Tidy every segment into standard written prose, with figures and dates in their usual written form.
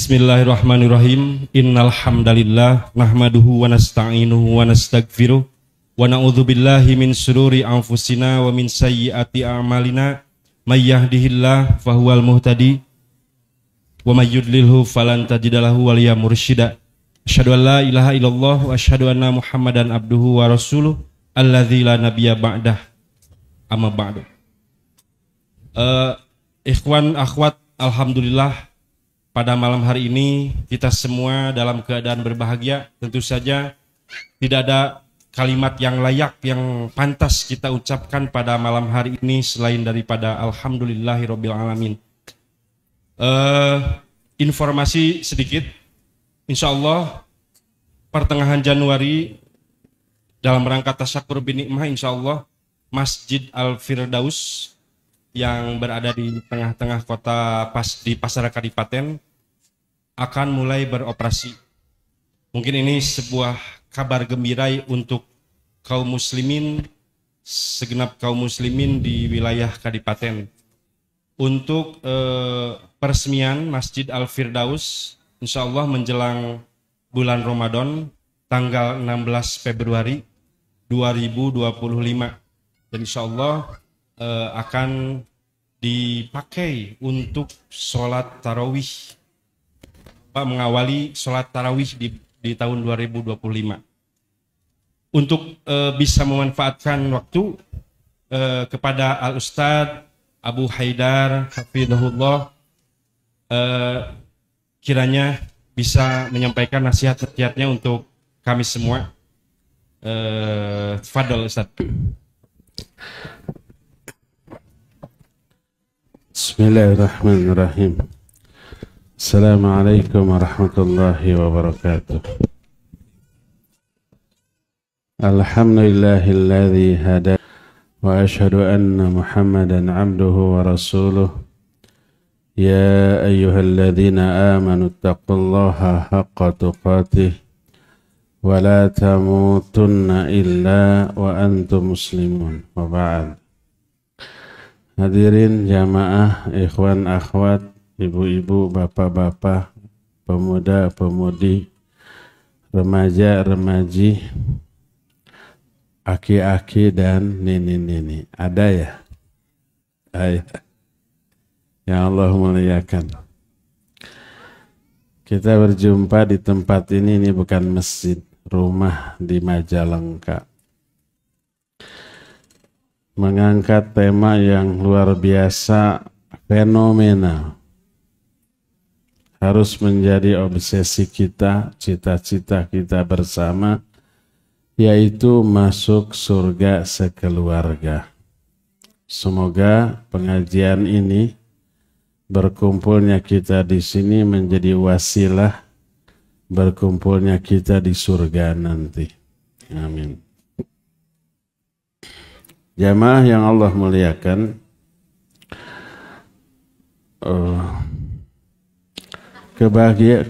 Bismillahirrahmanirrahim. Innal hamdalillah nahmaduhu wa nasta'inuhu wa nastaghfiruh wa na'udzu billahi min shururi anfusina wa min sayyiati a'malina may yahdihillahu fahuwal muhtadi wa may yudlilhu falan tajida lahu waliya mursyida. Asyhadu an la ilaha illallah wa asyhadu anna Muhammadan abduhu wa rasuluh alladzi la nabiyya ba'dah. Amma ba'du. Ikhwan akhwat, alhamdulillah pada malam hari ini kita semua dalam keadaan berbahagia. Tentu saja tidak ada kalimat yang layak, yang pantas kita ucapkan pada malam hari ini selain daripada alhamdulillahirabbil alamin. Informasi sedikit, insya Allah pertengahan Januari dalam rangka tasyakur binikmah, insya Allah Masjid Al-Firdaus yang berada di tengah-tengah kota di Pasar Kadipaten akan mulai beroperasi. Mungkin ini sebuah kabar gembira untuk kaum muslimin, segenap kaum muslimin di wilayah Kadipaten. Untuk peresmian Masjid Al-Firdaus insya Allah menjelang bulan Ramadan tanggal 16 Februari 2025 dan insya Allah akan dipakai untuk sholat tarawih, mengawali sholat tarawih di tahun 2025. Untuk bisa memanfaatkan waktu kepada Al-Ustadz Abu Haidar Hafidhahullah, kiranya bisa menyampaikan nasihat-nasihatnya untuk kami semua. Tafadhol Ustadz. Bismillahirrahmanirrahim. Assalamualaikum warahmatullahi wabarakatuh. Alhamdulillahilladzi hada wa asyhadu anna Muhammadan abduhu wa rasuluh. Ya ayyuhalladzina amanu taqullaha haqqa tuqatih wa la tamutunna illa wa antum muslimun. Wa ba'd. Hadirin jamaah, ikhwan akhwat, ibu-ibu, bapak-bapak, pemuda-pemudi, remaja-remaji, aki-aki dan nini-nini. Ada ya? Ayah. Ya Allah muliakan. Kita berjumpa di tempat ini bukan masjid, rumah di Majalengka. Mengangkat tema yang luar biasa, fenomenal. Harus menjadi obsesi kita, cita-cita kita bersama, yaitu masuk surga sekeluarga. Semoga pengajian ini, berkumpulnya kita di sini menjadi wasilah berkumpulnya kita di surga nanti. Amin. Jamaah yang Allah muliakan,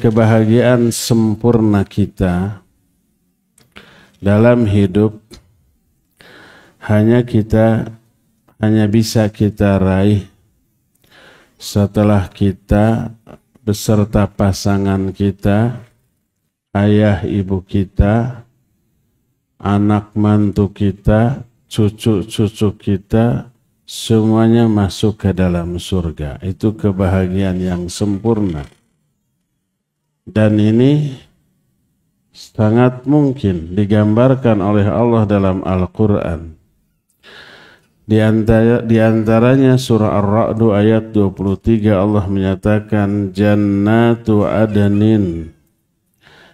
kebahagiaan sempurna kita dalam hidup hanya bisa kita raih setelah kita beserta pasangan kita, ayah ibu kita, anak mantu kita, cucu-cucu kita, semuanya masuk ke dalam surga. Itu kebahagiaan yang sempurna. Dan ini sangat mungkin digambarkan oleh Allah dalam Al-Quran. Di antaranya surah Ar-Ra'd ayat 23 Allah menyatakan jannatu adnin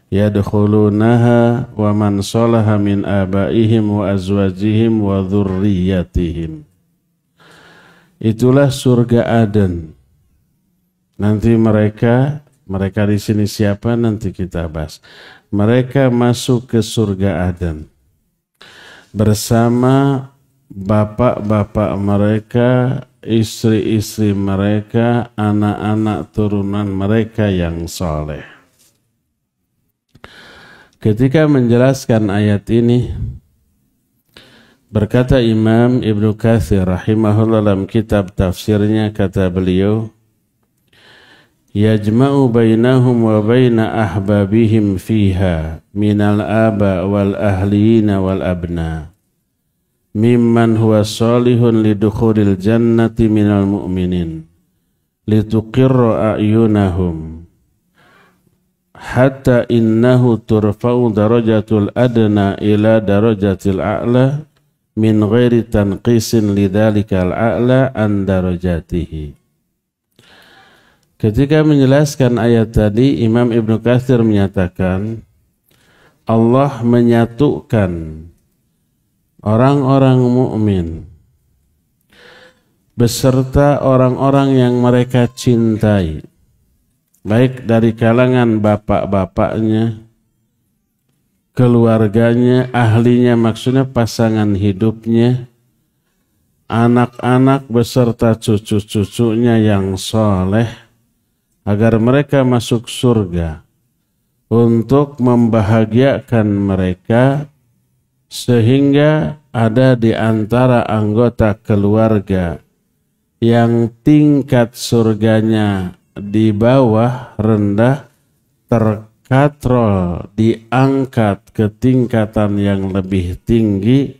yadkhulunaha wa man salaha min abaihim wa azwajihim wa dzurriyyatihim. Itulah surga Aden. Nanti mereka di sini siapa nanti kita bahas. Mereka masuk ke surga Aden bersama bapak-bapak mereka, istri-istri mereka, anak-anak turunan mereka yang soleh. Ketika menjelaskan ayat ini, berkata Imam Ibnu Katsir rahimahullah dalam kitab tafsirnya, kata beliau, yajma'u bainahum wa baina ahbabihim fiha minal aba wal ahlina wal abna mimman huwa salihun lidukhulil jannati minal mu'minin lituqirra a'yunahum hatta innahu turfa'u darajatul adna ila darajatil a'la min ghairi tanqisin lidzalikal a'la an darajatihi. Ketika menjelaskan ayat tadi, Imam Ibnu Katsir menyatakan Allah menyatukan orang-orang mukmin beserta orang-orang yang mereka cintai, baik dari kalangan bapak-bapaknya, keluarganya, ahlinya, maksudnya pasangan hidupnya, anak-anak beserta cucu-cucunya yang soleh, agar mereka masuk surga, untuk membahagiakan mereka sehingga ada di antara anggota keluarga yang tingkat surganya di bawah, rendah, terkatrol, diangkat ke tingkatan yang lebih tinggi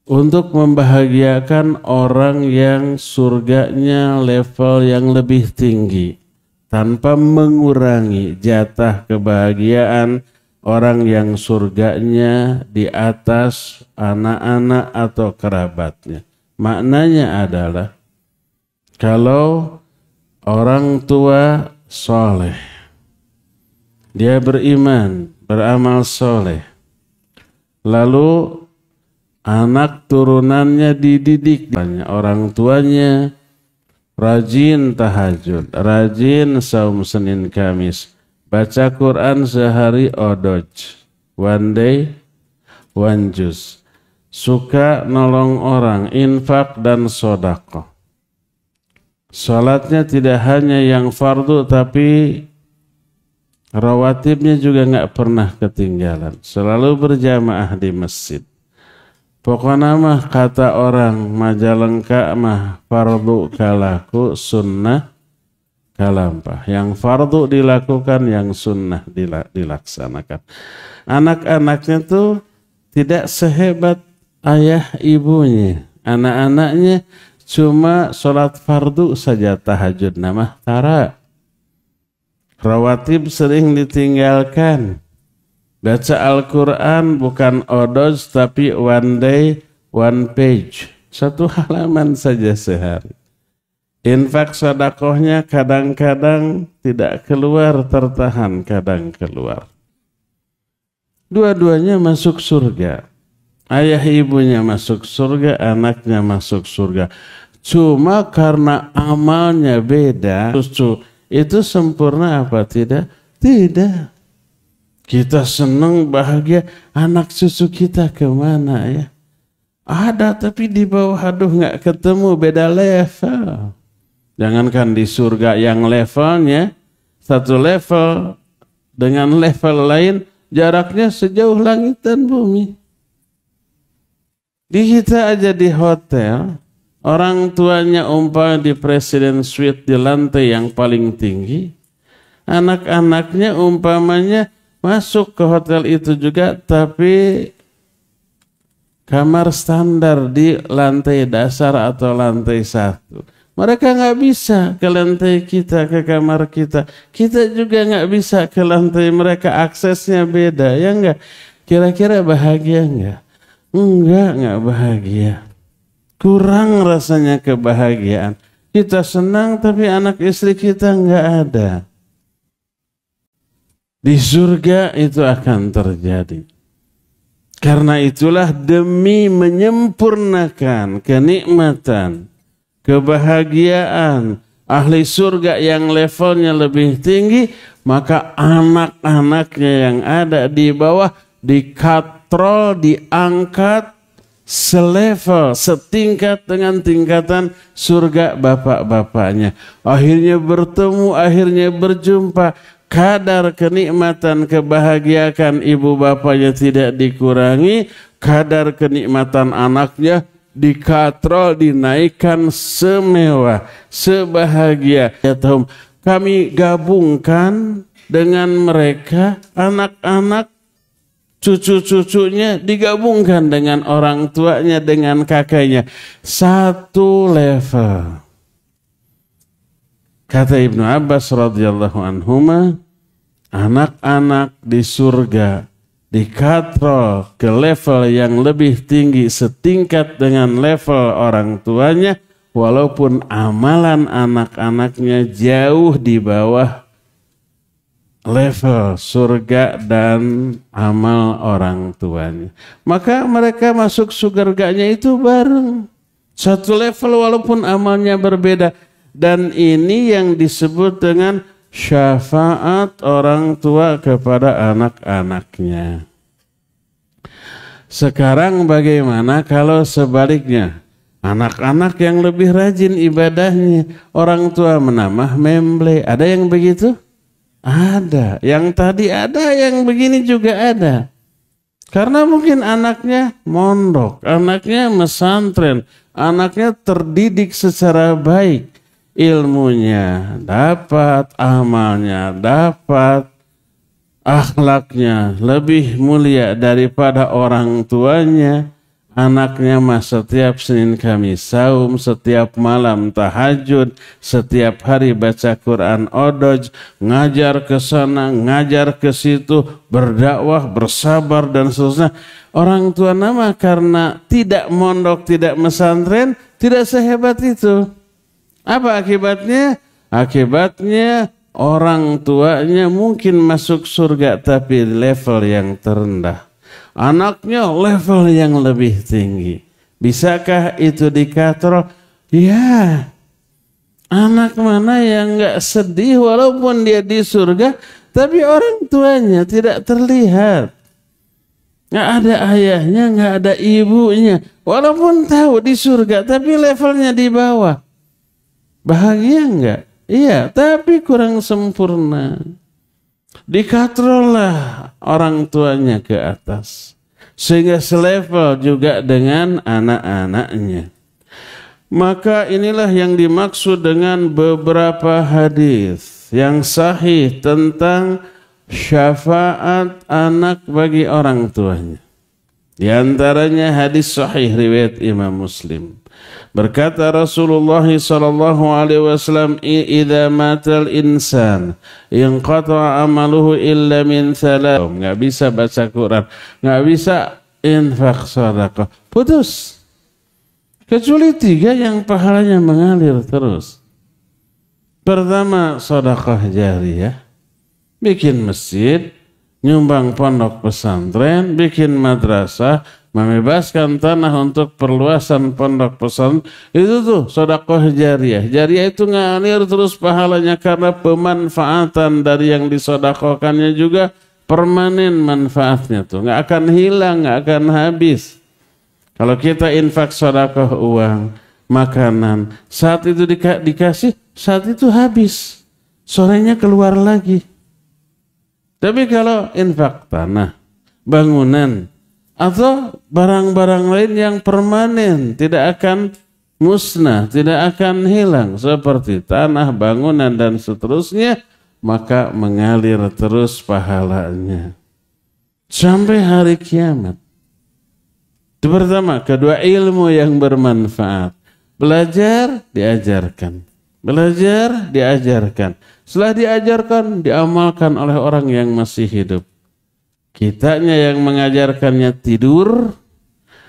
untuk membahagiakan orang yang surganya level yang lebih tinggi, tanpa mengurangi jatah kebahagiaan orang yang surganya di atas anak-anak atau kerabatnya. Maknanya adalah kalau orang tua soleh, dia beriman, beramal soleh, lalu anak turunannya dididik, orang tuanya rajin tahajud, rajin saum Senin Kamis, baca Quran sehari odoj, one day, one juz, suka nolong orang, infak dan sodaqah. Salatnya tidak hanya yang fardu, tapi rawatibnya juga nggak pernah ketinggalan, selalu berjamaah di masjid. Pokoknya mah kata orang Majalengka mah fardu kalaku, sunnah kalampah. Yang fardu dilakukan, yang sunnah dilaksanakan. Anak-anaknya tuh tidak sehebat ayah ibunya. Anak-anaknya cuma sholat fardu saja, tahajud nama tara. Rawatib sering ditinggalkan. Baca Al-Quran bukan odoj tapi one day, one page. Satu halaman saja sehari. Infak sedekahnya kadang-kadang tidak keluar, tertahan kadang keluar. Dua-duanya masuk surga. Ayah ibunya masuk surga, anaknya masuk surga. Cuma karena amalnya beda, cucu itu sempurna apa tidak? Tidak. Kita senang, bahagia, anak cucu kita kemana ya? Ada tapi di bawah, aduh nggak ketemu, beda level. Jangankan di surga yang levelnya satu level dengan level lain, jaraknya sejauh langit dan bumi. Di kita aja di hotel, orang tuanya umpamanya di Presiden Suite di lantai yang paling tinggi, anak-anaknya umpamanya masuk ke hotel itu juga, tapi kamar standar di lantai dasar atau lantai 1. Mereka nggak bisa ke lantai kita, ke kamar kita. Kita juga nggak bisa ke lantai mereka, aksesnya beda, ya enggak? Kira-kira bahagia enggak? Enggak bahagia. Kurang rasanya kebahagiaan. Kita senang tapi anak istri kita enggak ada. Di surga itu akan terjadi. Karena itulah demi menyempurnakan kenikmatan, kebahagiaan ahli surga yang levelnya lebih tinggi, maka anak-anaknya yang ada di bawah dikatrol, diangkat selevel, setingkat dengan tingkatan surga bapak-bapaknya. Akhirnya bertemu, akhirnya berjumpa. Kadar kenikmatan, kebahagiaan ibu bapaknya tidak dikurangi, kadar kenikmatan anaknya dikatrol, dinaikkan semewah, sebahagia. kami gabungkan dengan mereka, anak-anak, cucu-cucunya digabungkan dengan orang tuanya, dengan kakaknya. Satu level. Kata Ibnu Abbas radhiyallahu anhuma, anak-anak di surga dikatrol ke level yang lebih tinggi setingkat dengan level orang tuanya, walaupun amalan anak-anaknya jauh di bawah level surga dan amal orang tuanya. Maka mereka masuk surganya itu bareng. Satu level walaupun amalnya berbeda. Dan ini yang disebut dengan syafaat orang tua kepada anak-anaknya. Sekarang bagaimana kalau sebaliknya? Anak-anak yang lebih rajin ibadahnya, orang tua menambah memble. Ada yang begitu? Ada. Yang tadi ada, yang begini juga ada. Karena mungkin anaknya mondok, anaknya mesantren, anaknya terdidik secara baik. Ilmunya dapat, amalnya dapat, akhlaknya lebih mulia daripada orang tuanya. Anaknya mah setiap Senin Kamis saum, setiap malam tahajud, setiap hari baca Quran odoj, ngajar ke sana, ngajar ke situ, berdakwah, bersabar dan seterusnya. Orang tua nama karena tidak mondok, tidak mesantren, tidak sehebat itu. Apa akibatnya? Akibatnya orang tuanya mungkin masuk surga tapi level yang terendah. Anaknya level yang lebih tinggi. Bisakah itu dikatrol? Ya. Anak mana yang gak sedih walaupun dia di surga, tapi orang tuanya tidak terlihat. Gak ada ayahnya, gak ada ibunya. Walaupun tahu di surga, tapi levelnya di bawah. Bahagia enggak? Iya, tapi kurang sempurna. Dikatrol lah orang tuanya ke atas. Sehingga selevel juga dengan anak-anaknya. Maka inilah yang dimaksud dengan beberapa hadis yang sahih tentang syafaat anak bagi orang tuanya. Di antaranya hadis sahih riwayat Imam Muslim. Berkata Rasulullah sallallahu alaihi wasallam, "Idza matal insan inqata'a amaluhu illa min thalath." Enggak bisa baca Quran, enggak bisa infak sedekah. Putus. Kecuali 3 yang pahalanya mengalir terus. Pertama, sedekah jariyah, bikin masjid, nyumbang pondok pesantren, bikin madrasah, membebaskan tanah untuk perluasan pondok pesantren. Itu tuh sedekah jariyah. Jariyah itu ngalir terus pahalanya karena pemanfaatan dari yang disedekahkannya juga permanen manfaatnya tuh. Nggak akan hilang, nggak akan habis. Kalau kita infak sedekah uang, makanan, saat itu dikasih, saat itu habis. Sorenya keluar lagi. Tapi kalau infak tanah, bangunan, atau barang-barang lain yang permanen, tidak akan musnah, tidak akan hilang, seperti tanah, bangunan, dan seterusnya, maka mengalir terus pahalanya sampai hari kiamat. Itu pertama. Kedua, ilmu yang bermanfaat. Belajar, diajarkan. Belajar, diajarkan. Setelah diajarkan, diamalkan oleh orang yang masih hidup. Kitanya yang mengajarkannya tidur,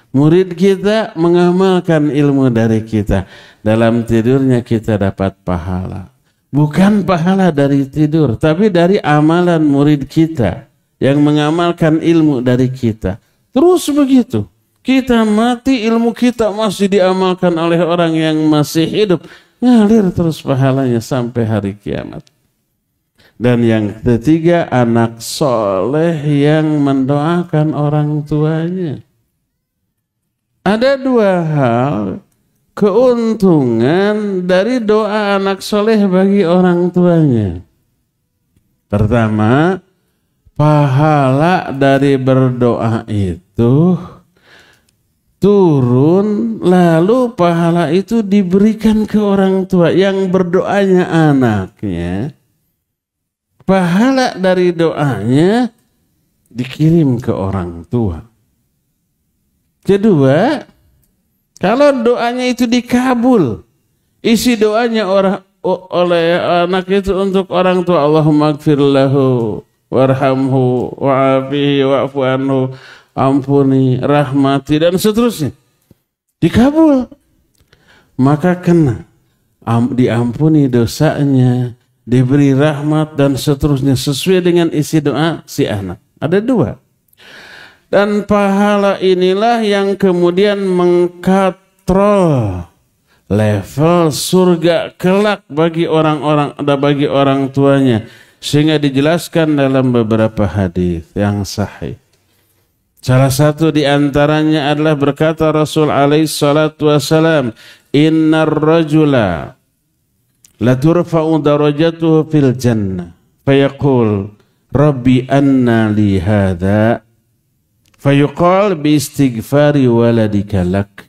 murid kita mengamalkan ilmu dari kita. Dalam tidurnya kita dapat pahala. Bukan pahala dari tidur, tapi dari amalan murid kita yang mengamalkan ilmu dari kita. Terus begitu. Kita mati, ilmu kita masih diamalkan oleh orang yang masih hidup. Ngalir terus pahalanya sampai hari kiamat. Dan yang ketiga, anak soleh yang mendoakan orang tuanya. Ada 2 hal keuntungan dari doa anak soleh bagi orang tuanya. Pertama, pahala dari berdoa itu turun lalu pahala itu diberikan ke orang tua yang berdoanya anaknya. Pahala dari doanya dikirim ke orang tua. Kedua, kalau doanya itu dikabul, isi doanya oleh anak itu untuk orang tua, Allahumma gfir lahu warhamhu wa'afihi wa'fu anhu, ampuni, rahmati, dan seterusnya, dikabul, maka kena diampuni dosanya, diberi rahmat, dan seterusnya sesuai dengan isi doa si anak. Ada dua. Dan pahala inilah yang kemudian mengkatrol level surga kelak bagi orang tuanya, sehingga dijelaskan dalam beberapa hadis yang sahih. Salah satu di antaranya adalah berkata Rasul alaihi salatu wasalam, "Innar rajula la turfa'u darajatuhu fil jannah fayaqul rabbi anna li hadha fayuqal bi istighfari waladika lak."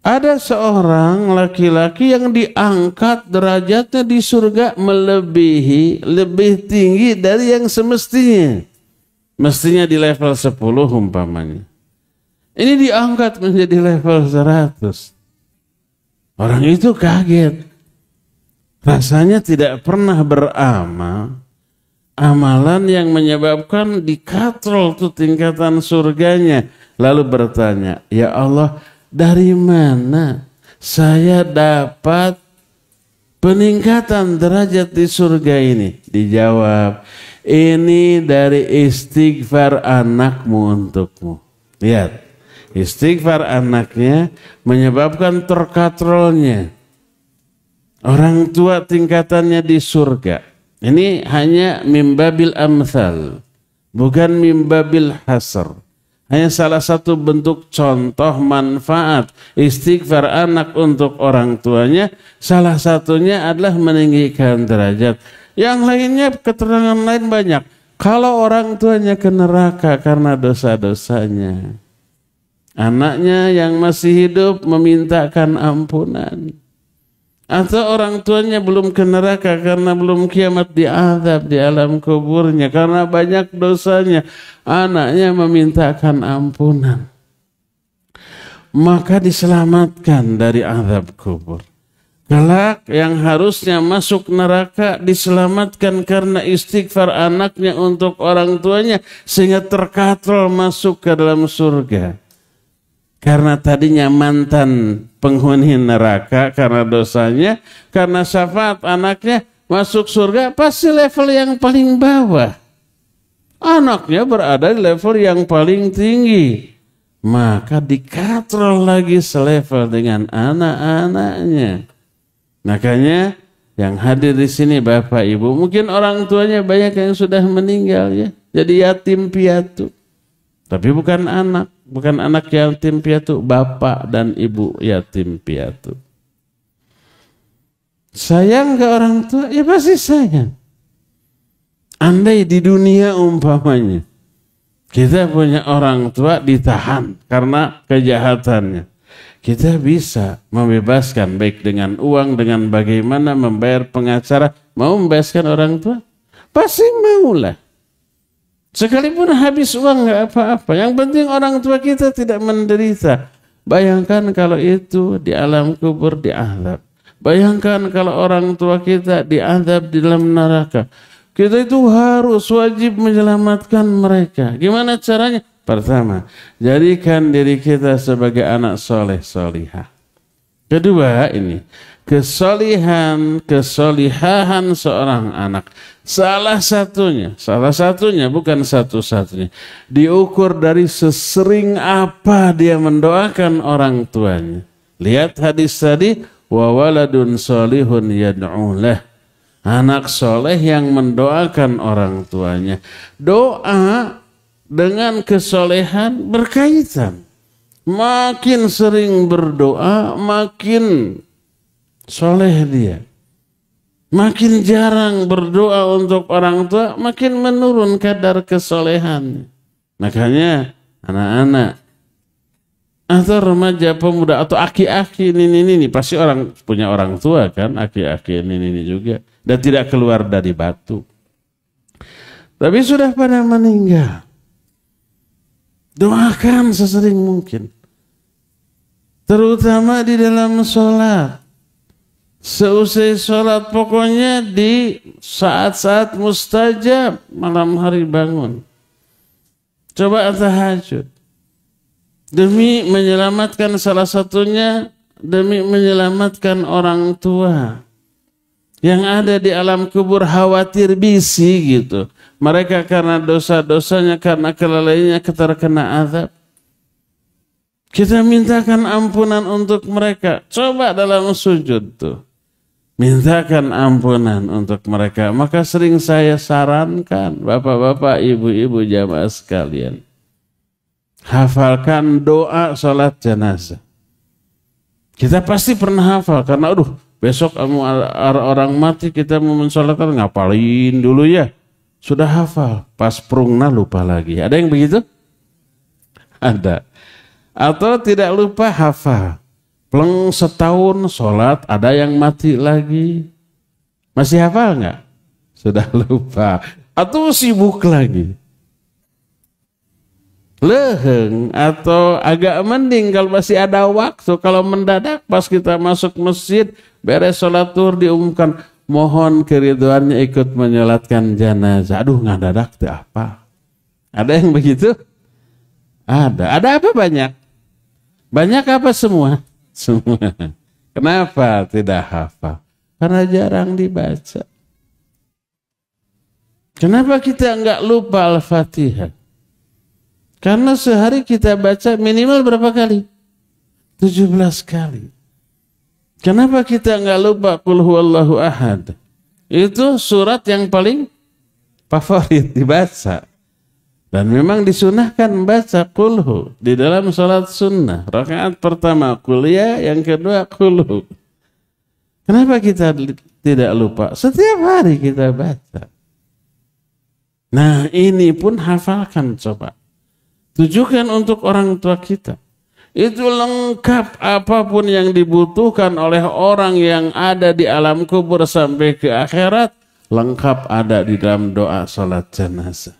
Ada seorang laki-laki yang diangkat derajatnya di surga lebih tinggi dari yang semestinya. Mestinya di level 10 umpamanya. Ini diangkat menjadi level 100. Orang itu kaget. Rasanya tidak pernah beramal. Amalan yang menyebabkan dikatrol tuh tingkatan surganya. Lalu bertanya, ya Allah, dari mana saya dapat peningkatan derajat di surga ini? Dijawab, ini dari istighfar anakmu untukmu. Lihat, istighfar anaknya menyebabkan terkatrolnya orang tua tingkatannya di surga. Ini hanya mimbabil amthal, bukan mimbabil hasr. Hanya salah satu bentuk contoh manfaat istighfar anak untuk orang tuanya. Salah satunya adalah meninggikan derajat. Yang lainnya, keterangan lain banyak. Kalau orang tuanya ke neraka karena dosa-dosanya, anaknya yang masih hidup memintakan ampunan. Atau orang tuanya belum ke neraka karena belum kiamat, diazab di alam kuburnya karena banyak dosanya, anaknya memintakan ampunan, maka diselamatkan dari azab kubur. Kelak yang harusnya masuk neraka diselamatkan karena istighfar anaknya untuk orang tuanya, sehingga terkatrol masuk ke dalam surga. Karena tadinya mantan penghuni neraka karena dosanya, karena syafaat anaknya masuk surga, pasti level yang paling bawah. Anaknya berada di level yang paling tinggi, maka dikatrol lagi selevel dengan anak-anaknya. Makanya yang hadir di sini Bapak Ibu, mungkin orang tuanya banyak yang sudah meninggal ya, jadi yatim piatu. Tapi bukan anak yatim piatu, bapak dan ibu yatim piatu. Sayang ke orang tua? Ya pasti sayang. Andai di dunia umpamanya kita punya orang tua ditahan karena kejahatannya, kita bisa membebaskan baik dengan uang, dengan bagaimana membayar pengacara. Mau membebaskan orang tua? Pasti maulah. Sekalipun habis uang nggak apa-apa. Yang penting orang tua kita tidak menderita. Bayangkan kalau itu di alam kubur diazab. Bayangkan kalau orang tua kita diazab di dalam neraka. Kita itu harus wajib menyelamatkan mereka. Gimana caranya? Pertama, jadikan diri kita sebagai anak soleh solihah. Kedua, ini kesolihahan seorang anak. Salah satunya bukan satu-satunya, diukur dari sesering apa dia mendoakan orang tuanya. Lihat hadis tadi, wa waladun solihun yad'ulah, anak soleh yang mendoakan orang tuanya. Doa dengan kesolehan berkaitan. Makin sering berdoa, makin soleh dia. Makin jarang berdoa untuk orang tua, makin menurun kadar kesolehan. Makanya anak-anak, atau remaja pemuda atau aki-aki ini pasti punya orang tua kan, aki-aki ini juga, dan tidak keluar dari batu. Tapi sudah pada meninggal. Doakan sesering mungkin. Terutama di dalam sholat. Seusai sholat, pokoknya di saat-saat mustajab, malam hari bangun. Coba tahajud. Demi menyelamatkan salah satunya, demi menyelamatkan orang tua yang ada di alam kubur, khawatir bisi gitu. Mereka karena dosa-dosanya, karena kelalaiannya terkena azab. Kita mintakan ampunan untuk mereka. Coba dalam sujud tuh. Mintakan ampunan untuk mereka. Maka sering saya sarankan, bapak-bapak, ibu-ibu jamaah sekalian, hafalkan doa sholat jenazah. Kita pasti pernah hafal, karena besok orang mati kita mau mensolatkan, ngapalin dulu ya. Sudah hafal, pas prungna lupa lagi. Ada yang begitu? Ada. Atau tidak lupa hafal. Pleng setahun sholat, ada yang mati lagi. Masih hafal nggak? Sudah lupa. Atau sibuk lagi. Leheng atau agak mending kalau masih ada waktu. Kalau mendadak pas kita masuk masjid, beres sholat zuhur diumumkan, mohon keriduannya ikut menyolatkan jenazah. Aduh, ngadadak tuh apa? Ada yang begitu? Ada. Ada apa banyak? Banyak apa semua? Semua. Kenapa tidak hafal? Karena jarang dibaca. Kenapa kita enggak lupa Al-Fatihah? Karena sehari kita baca minimal berapa kali? 17 kali. Kenapa kita enggak lupa Qul huwallahu ahad? Itu surat yang paling favorit dibaca. Dan memang disunahkan membaca Qulhu di dalam salat sunnah. Rakaat pertama Qul ya, yang kedua Qulhu. Kenapa kita tidak lupa? Setiap hari kita baca. Nah, ini pun hafalkan coba. Tujukan untuk orang tua kita. Itu lengkap apapun yang dibutuhkan oleh orang yang ada di alam kubur sampai ke akhirat. Lengkap ada di dalam doa salat jenazah.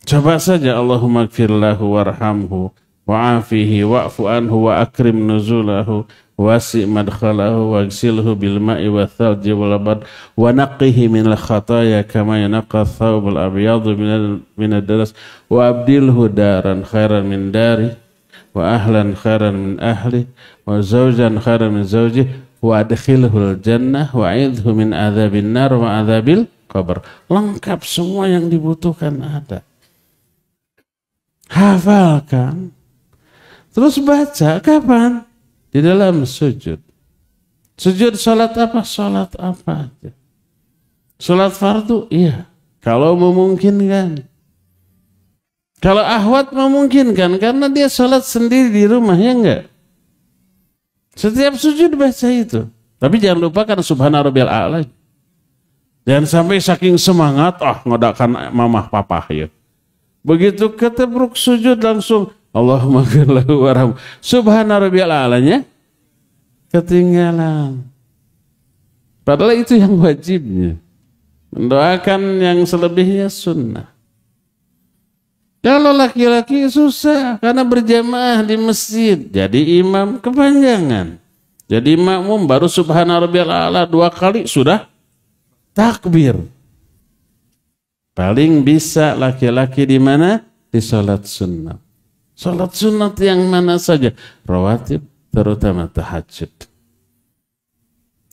Coba saja, Allahumma gfir lahu warhamhu wa'afihi wa'fu anhu wa akrim nuzulahu wasi' madkhalahu wagsilhu bil ma'i wa thalji wal abad wa naqqihi min al khataya kama yanaqqa thawb al abyadu min ad daras wa abdilhu daran khairan min dari wa ahlan khairan min ahli wa zawjan khairan min zawji wa adkhilhu al jannah wa a'idhu min adzabil nar wa adzabil qabr. Lengkap, semua yang dibutuhkan ada. Hafalkan. Terus baca kapan? Di dalam sujud. Sujud salat apa? Salat apa aja. Salat fardu? Iya. Kalau memungkinkan. Kalau ahwat memungkinkan. Karena dia salat sendiri di rumah, ya enggak? Setiap sujud baca itu. Tapi jangan lupakan subhana rabbiyal a'la. Jangan sampai saking semangat, ngodakan mamah papah ya. Begitu ketebruk sujud langsung Allahumma gfir lahu warhamhu. Subhana rabbiyal a'lanya ketinggalan. Padahal itu yang wajibnya. Mendoakan yang selebihnya sunnah. Kalau laki-laki susah karena berjamaah di masjid. Jadi imam kepanjangan. Jadi makmum baru subhana rabbiyal a'la 2 kali sudah takbir. Paling bisa laki-laki di mana? Di salat sunnah. Salat sunnah yang mana saja? Rawatib, terutama tahajud.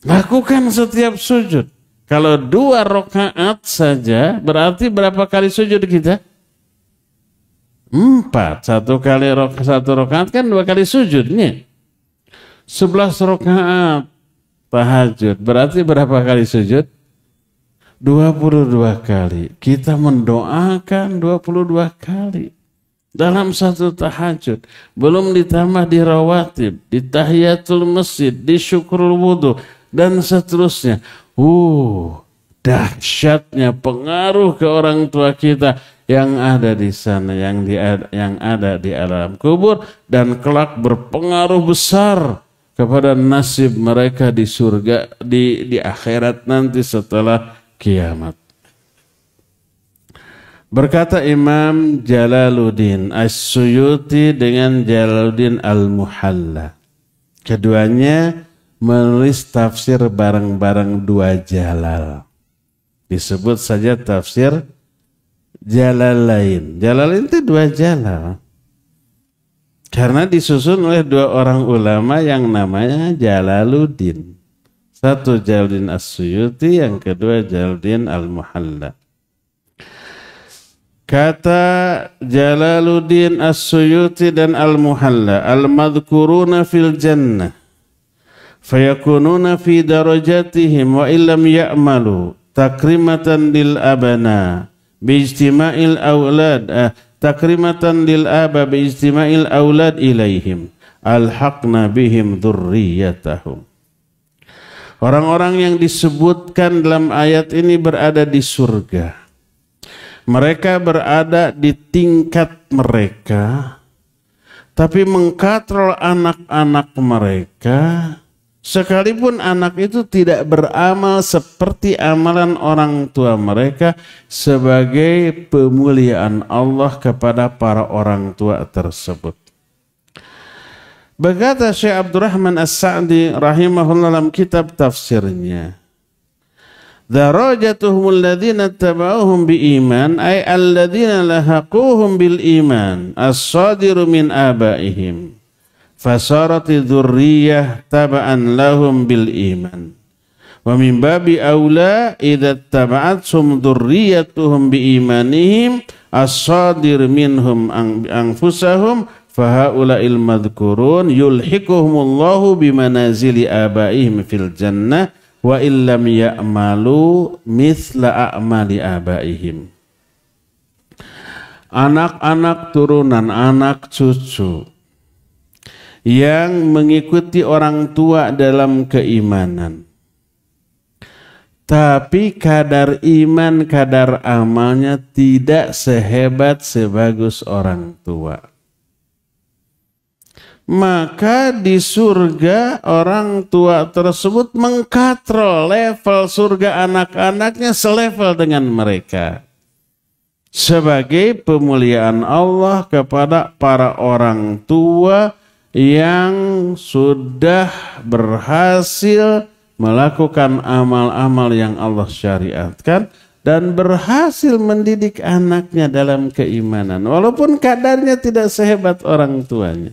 Lakukan setiap sujud. Kalau 2 rakaat saja, berarti berapa kali sujud kita? 4. 1 rakaat kan 2 kali sujudnya. 11 rakaat tahajud. Berarti berapa kali sujud? 22 kali. Kita mendoakan 22 kali dalam satu tahajud. Belum ditambah di rawatib, di tahiyatul masjid, di syukrul wudu, dan seterusnya. dahsyatnya pengaruh ke orang tua kita yang ada di sana, yang ada di alam kubur, dan kelak berpengaruh besar kepada nasib mereka di surga, di akhirat nanti setelah kiamat. Berkata Imam Jalaluddin As-Suyuti dengan Jalaluddin Al-Muhalla, keduanya menulis tafsir bareng-bareng dua jalal. Disebut saja tafsir Jalalain. Jalalain itu dua jalal. Karena disusun oleh dua orang ulama yang namanya Jalaluddin. Satu Jalaluddin As-Suyuti, yang kedua Jalaluddin Al-Muhalla. Kata Jalaluddin As-Suyuti dan Al-Muhalla, al-madhkuruna fil jannah fayakununa fi darajatihim wa illam ya'malu takrimatan lil abana biijtima'il aulad takrimatan lil aba biijtima'il aulad ilaihim alhaqna bihim dzurriyyatahum. Orang-orang yang disebutkan dalam ayat ini berada di surga. Mereka berada di tingkat mereka, tapi mengkatrol anak-anak mereka, sekalipun anak itu tidak beramal seperti amalan orang tua mereka, sebagai pemuliaan Allah kepada para orang tua tersebut. Berkata Syekh Abdurrahman As-Sa'di rahimahullah dalam kitab tafsirnya, darajatuhum alladhina tabauhum biiman ay alladhina lahaquhum bil iman as-sadiru min abaihim fasarati dzurriyyah taba'an lahum bil iman wa min babi aula idza taba'atsum dzurriyyatuhum bi imanihim as-sadir minhum anfusahum fahaula'il madhkurun yulhiquhumullahu bimanazili abaihim fil jannah wa illam ya'malu mithla a'mali abaihim. Anak-anak turunan, anak cucu yang mengikuti orang tua dalam keimanan, tapi kadar iman, kadar amalnya tidak sehebat, sebagus orang tua, maka di surga orang tua tersebut mengkatrol level surga anak-anaknya selevel dengan mereka, sebagai pemuliaan Allah kepada para orang tua yang sudah berhasil melakukan amal-amal yang Allah syariatkan dan berhasil mendidik anaknya dalam keimanan, walaupun kadarnya tidak sehebat orang tuanya.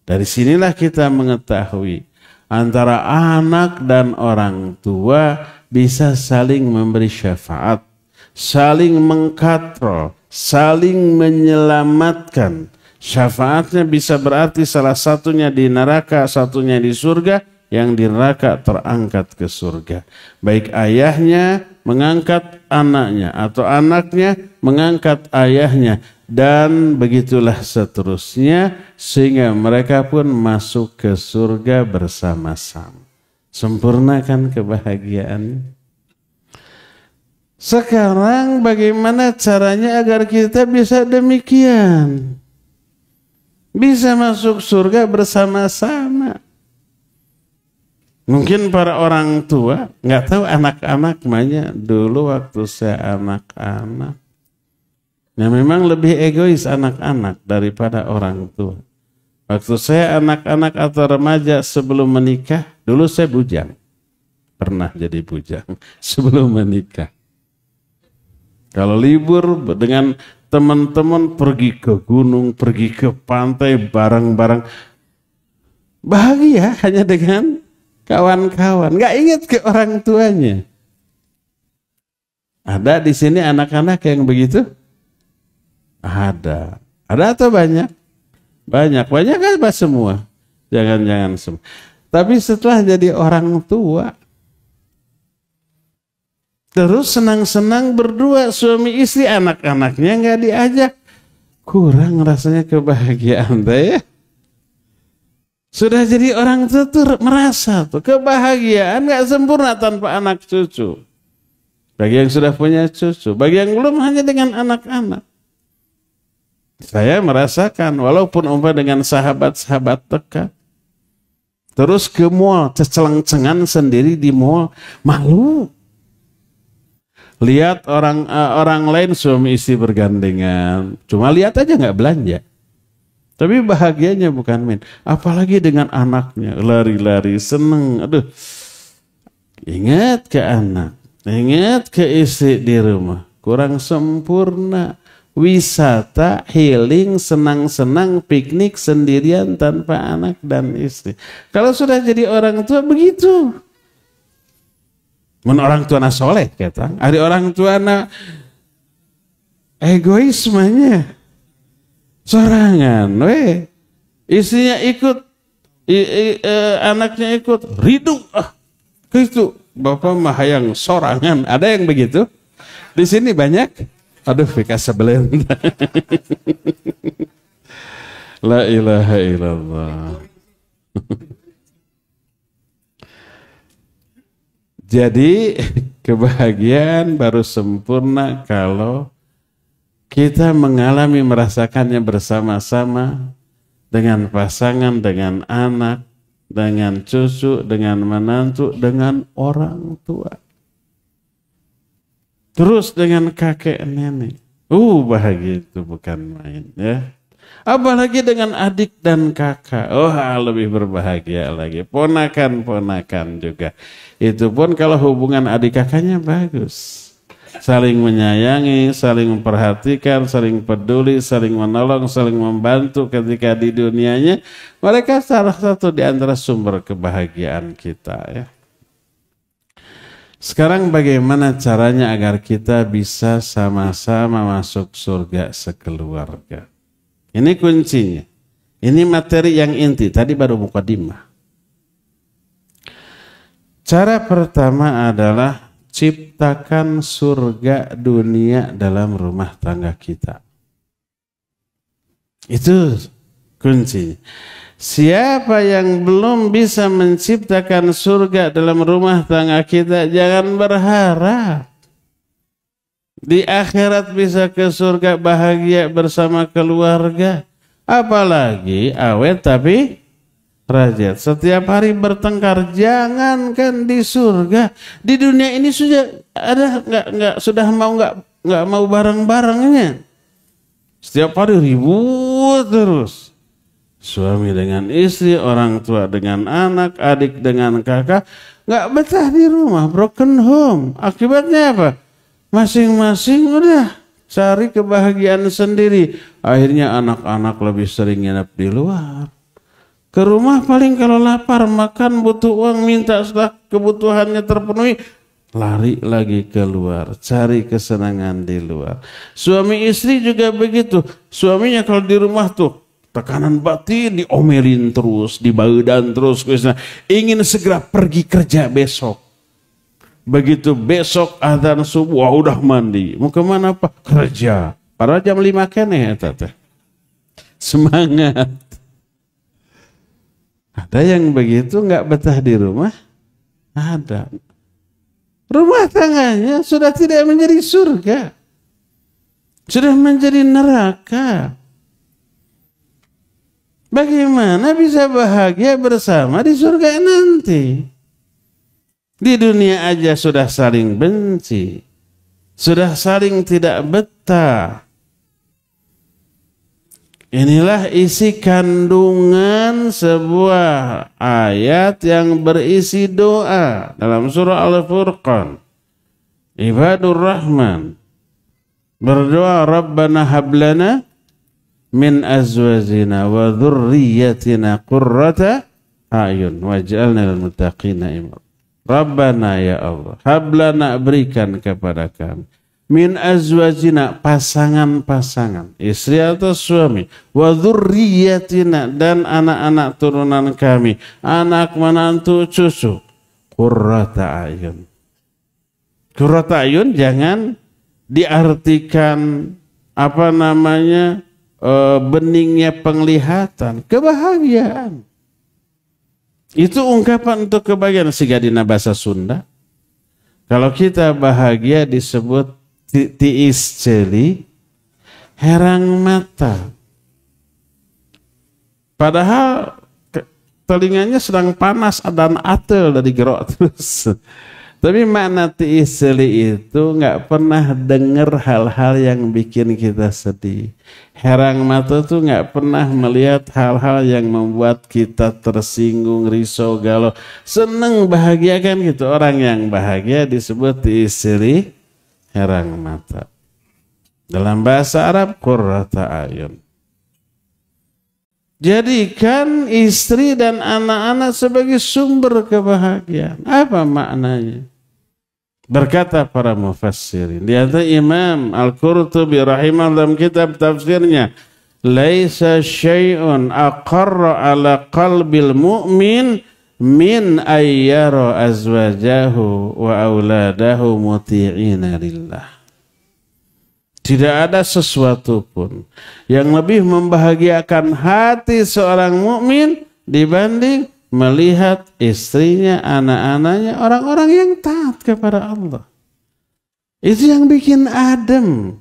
Dari sinilah kita mengetahui antara anak dan orang tua bisa saling memberi syafaat, saling mengkatrol, saling menyelamatkan. Syafaatnya bisa berarti salah satunya di neraka, satunya di surga, yang di neraka terangkat ke surga. Baik ayahnya mengangkat anaknya atau anaknya mengangkat ayahnya. Dan begitulah seterusnya, sehingga mereka pun masuk ke surga bersama-sama. Sempurnakan kebahagiaan. Sekarang bagaimana caranya agar kita bisa demikian? Bisa masuk surga bersama-sama. Mungkin para orang tua nggak tahu anak-anak banyak. Dulu waktu saya anak-anak, nah, memang lebih egois anak-anak daripada orang tua. Waktu saya anak-anak atau remaja sebelum menikah, dulu saya bujang. Pernah jadi bujang sebelum menikah. Kalau libur dengan teman-teman pergi ke gunung, pergi ke pantai bareng-bareng, bahagia hanya dengan kawan-kawan. Nggak ingat ke orang tuanya. Ada di sini anak-anak yang begitu? Ada atau banyak? Banyak kan semua. Jangan semua. Tapi setelah jadi orang tua, terus senang-senang berdua suami istri, anak-anaknya nggak diajak, kurang rasanya kebahagiaan ya. Sudah jadi orang tua tuh merasa tuh kebahagiaan nggak sempurna tanpa anak cucu. bagi yang sudah punya cucu, bagi yang belum hanya dengan anak-anak. Saya merasakan walaupun umpah dengan sahabat-sahabat dekat, terus ke mall, ceceleng-cengan sendiri di mall, malu. Lihat orang lain suami istri bergandengan, cuma lihat aja nggak belanja. Tapi bahagianya bukan main. Apalagi dengan anaknya, lari-lari, seneng. Aduh, ingat ke anak, ingat ke istri di rumah, kurang sempurna. Wisata, healing, senang-senang, piknik sendirian tanpa anak dan istri. Kalau sudah jadi orang tua begitu. Mun orang tua na soleh kata, ada orang tua na egoismenya sorangan, istrinya ikut, anaknya ikut, ridho, itu bapak mah yang sorangan. Ada yang begitu? Di sini banyak. Aduh, fika sebelen. La ilaha illallah. Jadi kebahagiaan baru sempurna kalau kita mengalami merasakannya bersama-sama dengan pasangan, dengan anak, dengan cucu, dengan menantu, dengan orang tua. Terus dengan kakek nenek. Bahagia itu bukan main ya. Apalagi dengan adik dan kakak. Lebih berbahagia lagi. Ponakan-ponakan juga. Itu pun kalau hubungan adik kakaknya bagus. Saling menyayangi, saling memperhatikan, saling peduli, saling menolong, saling membantu ketika di dunianya. Mereka salah satu di antara sumber kebahagiaan kita ya. Sekarang bagaimana caranya agar kita bisa sama-sama masuk surga sekeluarga? Ini kuncinya. Ini materi yang inti. Tadi baru mukadimah. Cara pertama adalah ciptakan surga dunia dalam rumah tangga kita. Itu kuncinya. Siapa yang belum bisa menciptakan surga dalam rumah tangga kita, jangan berharap di akhirat bisa ke surga bahagia bersama keluarga. Apalagi awet tapi rajat. Setiap hari bertengkar, jangankan di surga, di dunia ini sudah ada sudah nggak mau bareng-barengnya. Setiap hari ribut terus. Suami dengan istri, orang tua dengan anak, adik dengan kakak, nggak betah di rumah, broken home. Akibatnya apa? Masing-masing udah cari kebahagiaan sendiri. Akhirnya anak-anak lebih sering nginep di luar. Ke rumah paling kalau lapar, makan, butuh uang, minta setelah kebutuhannya terpenuhi, lari lagi keluar, cari kesenangan di luar. Suami istri juga begitu. Suaminya kalau di rumah tuh tekanan batin, diomelin terus, dibaudan terus, ingin segera pergi kerja besok. Begitu besok adzan subuh, udah mandi. Mau kemana Pak? Kerja. Padahal jam 5 kene tete. Semangat. Ada yang begitu nggak betah di rumah? Ada. Rumah tangganya sudah tidak menjadi surga. Sudah menjadi neraka. Bagaimana bisa bahagia bersama di surga nanti? Di dunia aja sudah saling benci, sudah saling tidak betah. Inilah isi kandungan sebuah ayat yang berisi doa dalam surah Al-Furqan. Ibadur Rahman berdoa, Rabbana hablana min azwajina wa dhurriyyatina qurrata a'yun waj'alna lil muttaqina imama. Rabbana ya Allah, hablana, berikan kepada kami, min azwajina, pasangan-pasangan, istri atau suami, wa dhurriyyatina, dan anak-anak turunan kami, anak menantu cucu, qurrata a'yun. Qurrata a'yun jangan diartikan beningnya penglihatan, kebahagiaan. Itu ungkapan untuk kebahagiaan. Sigadina bahasa Sunda, Kalau kita bahagia disebut tiis jeli, herang mata. Padahal telinganya sedang panas dan atel dari gerok terus. Tapi makna tiis jeli itu nggak pernah dengar hal-hal yang bikin kita sedih. Herang mata tuh nggak pernah melihat hal-hal yang membuat kita tersinggung, risau, galau. Seneng, bahagia kan gitu. Orang yang bahagia disebut tiis jeli, herang mata. Dalam bahasa Arab, qurrata ayun. Jadikan istri dan anak-anak sebagai sumber kebahagiaan. Apa maknanya? Berkata para mufassirin. Di antara Imam Al-Qurtubi rahimahullah dalam kitab tafsirnya, laisa syai'un aqarra ala qalbil mu'min min ayyara azwajahu wa auladahu muti'ina lillah. Tidak ada sesuatu pun yang lebih membahagiakan hati seorang mukmin dibanding melihat istrinya, anak-anaknya, orang-orang yang taat kepada Allah. Itu yang bikin adem.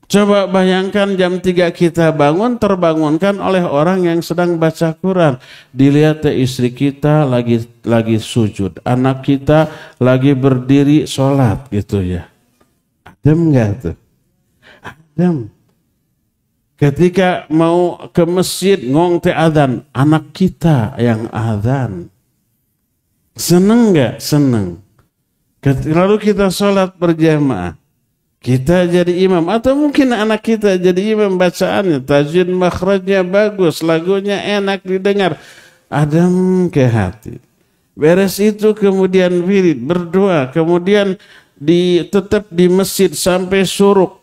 Coba bayangkan jam 3 kita bangun, terbangunkan oleh orang yang sedang baca Quran. Dilihat istri kita lagi sujud, anak kita lagi berdiri sholat gitu ya. Adem gak tuh? Adem. Ketika mau ke masjid ngong te adzan, anak kita yang adzan. Seneng gak? Seneng. Lalu kita sholat berjamaah, kita jadi imam, atau mungkin anak kita jadi imam, bacaannya tajwid makhrajnya bagus, lagunya enak didengar, adem ke hati. Beres itu kemudian wirid, berdoa, kemudian tetap di masjid sampai syuruk,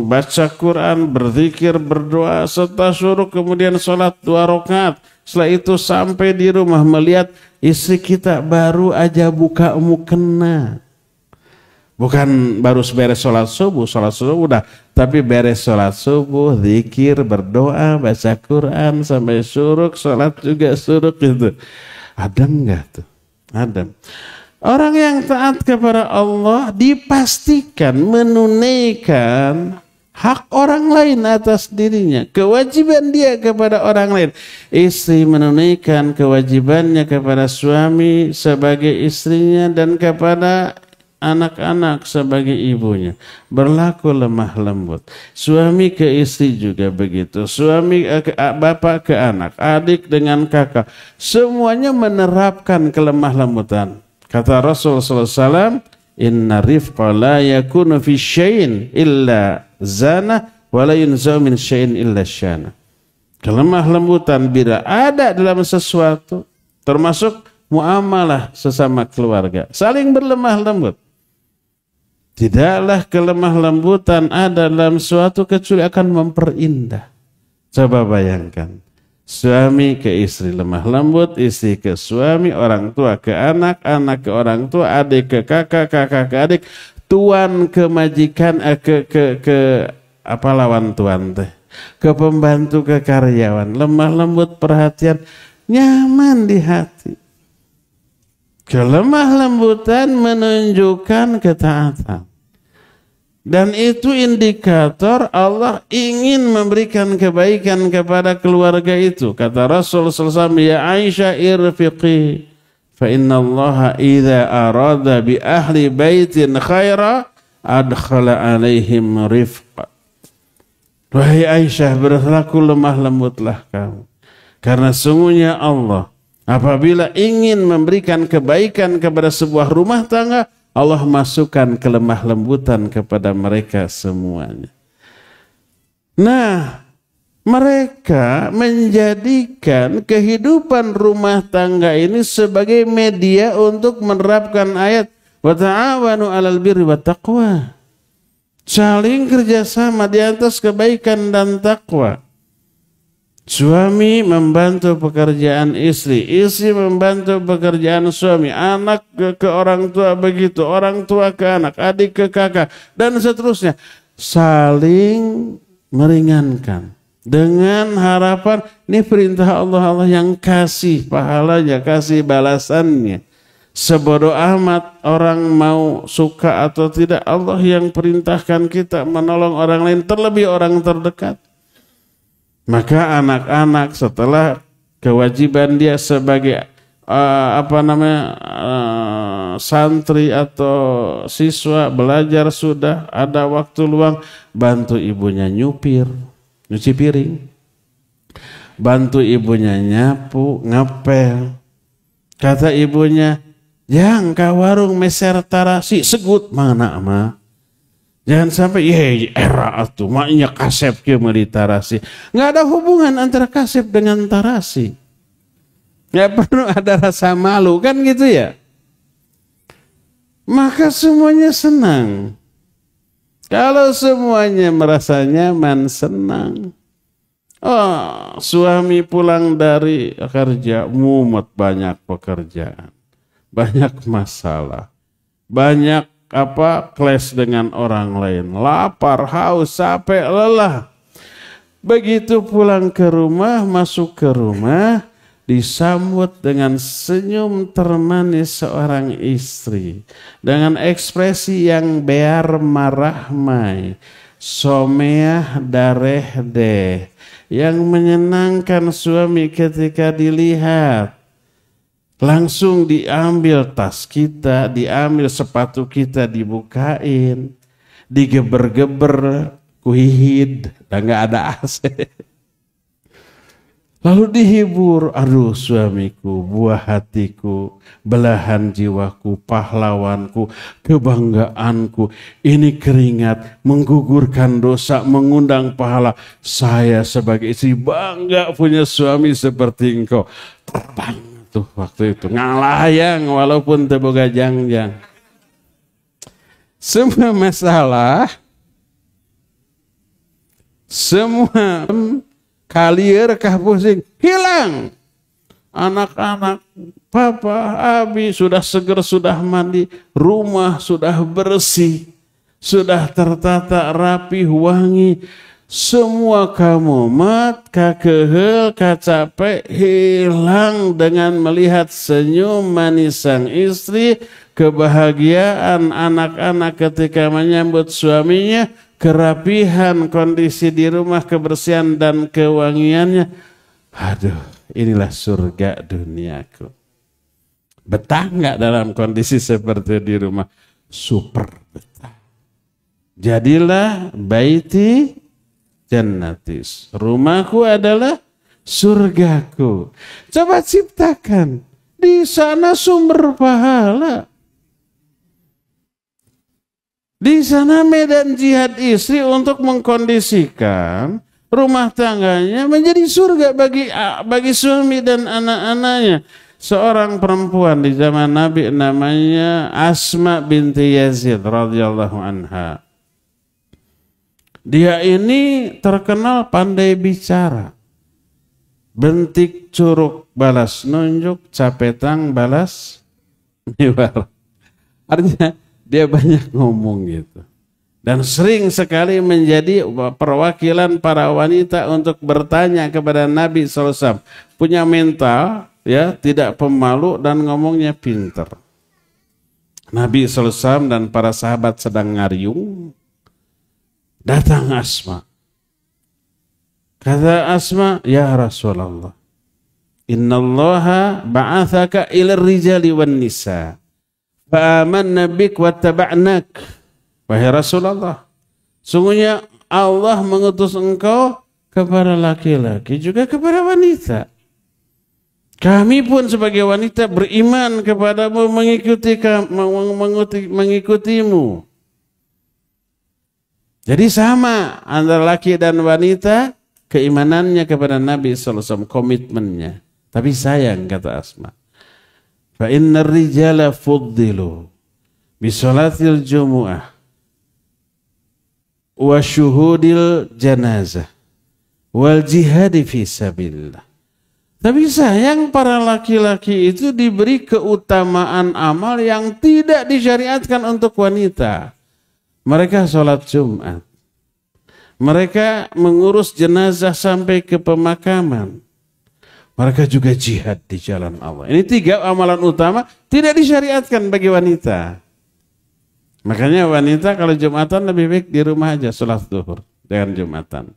baca Quran, berzikir, berdoa, setelah syuruk kemudian sholat 2 rakaat. Setelah itu sampai di rumah melihat istri kita baru aja buka mukena. Bukan baru beres sholat subuh udah, tapi beres sholat subuh, zikir, berdoa, baca Quran sampai syuruk, sholat juga syuruk gitu. Adem gak tuh? Adem. Orang yang taat kepada Allah dipastikan menunaikan hak orang lain atas dirinya, kewajiban dia kepada orang lain. Istri menunaikan kewajibannya kepada suami sebagai istrinya dan kepada anak-anak sebagai ibunya. Berlaku lemah lembut. Suami ke istri juga begitu. Suami bapak ke anak, adik dengan kakak. Semuanya menerapkan kelemah lembutan. Kata Rasul SAW, inna rifqa la yakunu fi syai'in illa zana wa la yunzau min syai'in illa syana. Kelemah lembutan bila ada dalam sesuatu, termasuk muamalah sesama keluarga, saling berlemah lembut. Tidaklah kelemah lembutan ada dalam suatu kecuali akan memperindah. Coba bayangkan. Suami ke istri lemah lembut, istri ke suami, orang tua ke anak, anak ke orang tua, adik ke kakak, kakak ke adik, tuan ke majikan, lawan tuan teh, ke pembantu, ke karyawan, lemah lembut, perhatian, nyaman di hati. Kelemah lembutan menunjukkan ketaatan. Dan itu indikator Allah ingin memberikan kebaikan kepada keluarga itu. Kata Rasul SAW, ya Aisyah irfiqi, fa inna Allah idha arada bi ahli baitin khaira adkhala alaihim rifqa. Wahai Aisyah, berlaku lemah lembutlah kamu. Karena sungguhnya Allah apabila ingin memberikan kebaikan kepada sebuah rumah tangga, Allah masukkan kelemah lembutan kepada mereka semuanya. Nah, mereka menjadikan kehidupan rumah tangga ini sebagai media untuk menerapkan ayat wa ta'awanu 'alal birri wat taqwa. Saling kerjasama di atas kebaikan dan takwa. Suami membantu pekerjaan istri, istri membantu pekerjaan suami, anak ke orang tua begitu, orang tua ke anak, adik ke kakak, dan seterusnya. Saling meringankan dengan harapan ini perintah Allah, Allah yang kasih pahalanya, kasih balasannya. Sebodoh amat orang mau suka atau tidak, Allah yang perintahkan kita menolong orang lain, terlebih orang terdekat. Maka anak-anak setelah kewajiban dia sebagai santri atau siswa belajar, sudah ada waktu luang, bantu ibunya nyuci piring, bantu ibunya nyapu, ngepel. Kata ibunya, "Yang ka warung meser tarasi segut mana mah." Jangan sampai era atuh maknya kasep ke meuli tarasi. Nggak ada hubungan antara kasep dengan tarasi. Nggak perlu ada rasa malu kan gitu ya. Maka semuanya senang. Kalau semuanya merasa nyaman, senang. Oh, suami pulang dari kerja, mumet, banyak pekerjaan, banyak masalah, banyak clash dengan orang lain, lapar, haus, capek, lelah. Begitu pulang ke rumah, masuk ke rumah, disambut dengan senyum termanis seorang istri, dengan ekspresi yang bear marahmai, someah dareh deh, yang menyenangkan suami ketika dilihat. Langsung diambil tas kita, diambil sepatu kita, dibukain, digeber-geber, kuhid, dan gak ada AC. Lalu dihibur, aduh suamiku, buah hatiku, belahan jiwaku, pahlawanku, kebanggaanku. Ini keringat, menggugurkan dosa, mengundang pahala. Saya sebagai istri bangga punya suami seperti engkau. Terbang tuh waktu itu, ngalayang walaupun teboga jangjang. Semua masalah, semua kalier kah pusing, hilang. Anak-anak, papa, abi sudah seger, sudah mandi, rumah sudah bersih, sudah tertata rapi, wangi. Semua kamumat, kakehel, kacapek hilang dengan melihat senyum manis sang istri, kebahagiaan anak-anak ketika menyambut suaminya, kerapihan kondisi di rumah, kebersihan dan kewangiannya. Aduh, inilah surga duniaku. Betah nggak dalam kondisi seperti di rumah? Super betah. Jadilah baiti jannatis. Rumahku adalah surgaku. Coba ciptakan. Di sana sumber pahala. Di sana medan jihad istri untuk mengkondisikan rumah tangganya menjadi surga bagi suami dan anak-anaknya. Seorang perempuan di zaman Nabi namanya Asma binti Yazid radhiyallahu anha. Dia ini terkenal pandai bicara. Bentik curug balas nunjuk, capetang balas niwar. Artinya dia banyak ngomong gitu. Dan sering sekali menjadi perwakilan para wanita untuk bertanya kepada Nabi SAW. Punya mental, ya, tidak pemalu dan ngomongnya pinter. Nabi SAW dan para sahabat sedang ngariung. Datang Asma. Kata Asma, ya Rasulullah, innallaha ba'athaka ilar rijali wan nisa. Fa'amanna bik wa taba'nak. Wahai Rasulullah, sungguhnya Allah mengutus engkau kepada laki-laki juga kepada wanita. Kami pun sebagai wanita beriman kepadamu, mengikutimu. Jadi sama antara laki dan wanita keimanannya kepada Nabi SAW, komitmennya. Tapi sayang, kata Asma, fa innar rijala fuddilu bi salatil jumu'ah wa syuhudil janazah wal jihadi fi sabilillah. Tapi sayang, para laki-laki itu diberi keutamaan amal yang tidak disyariatkan untuk wanita. Mereka sholat Jumat. Mereka mengurus jenazah sampai ke pemakaman. Mereka juga jihad di jalan Allah. Ini 3 amalan utama tidak disyariatkan bagi wanita. Makanya wanita kalau Jumatan lebih baik di rumah aja sholat zuhur dengan Jumatan.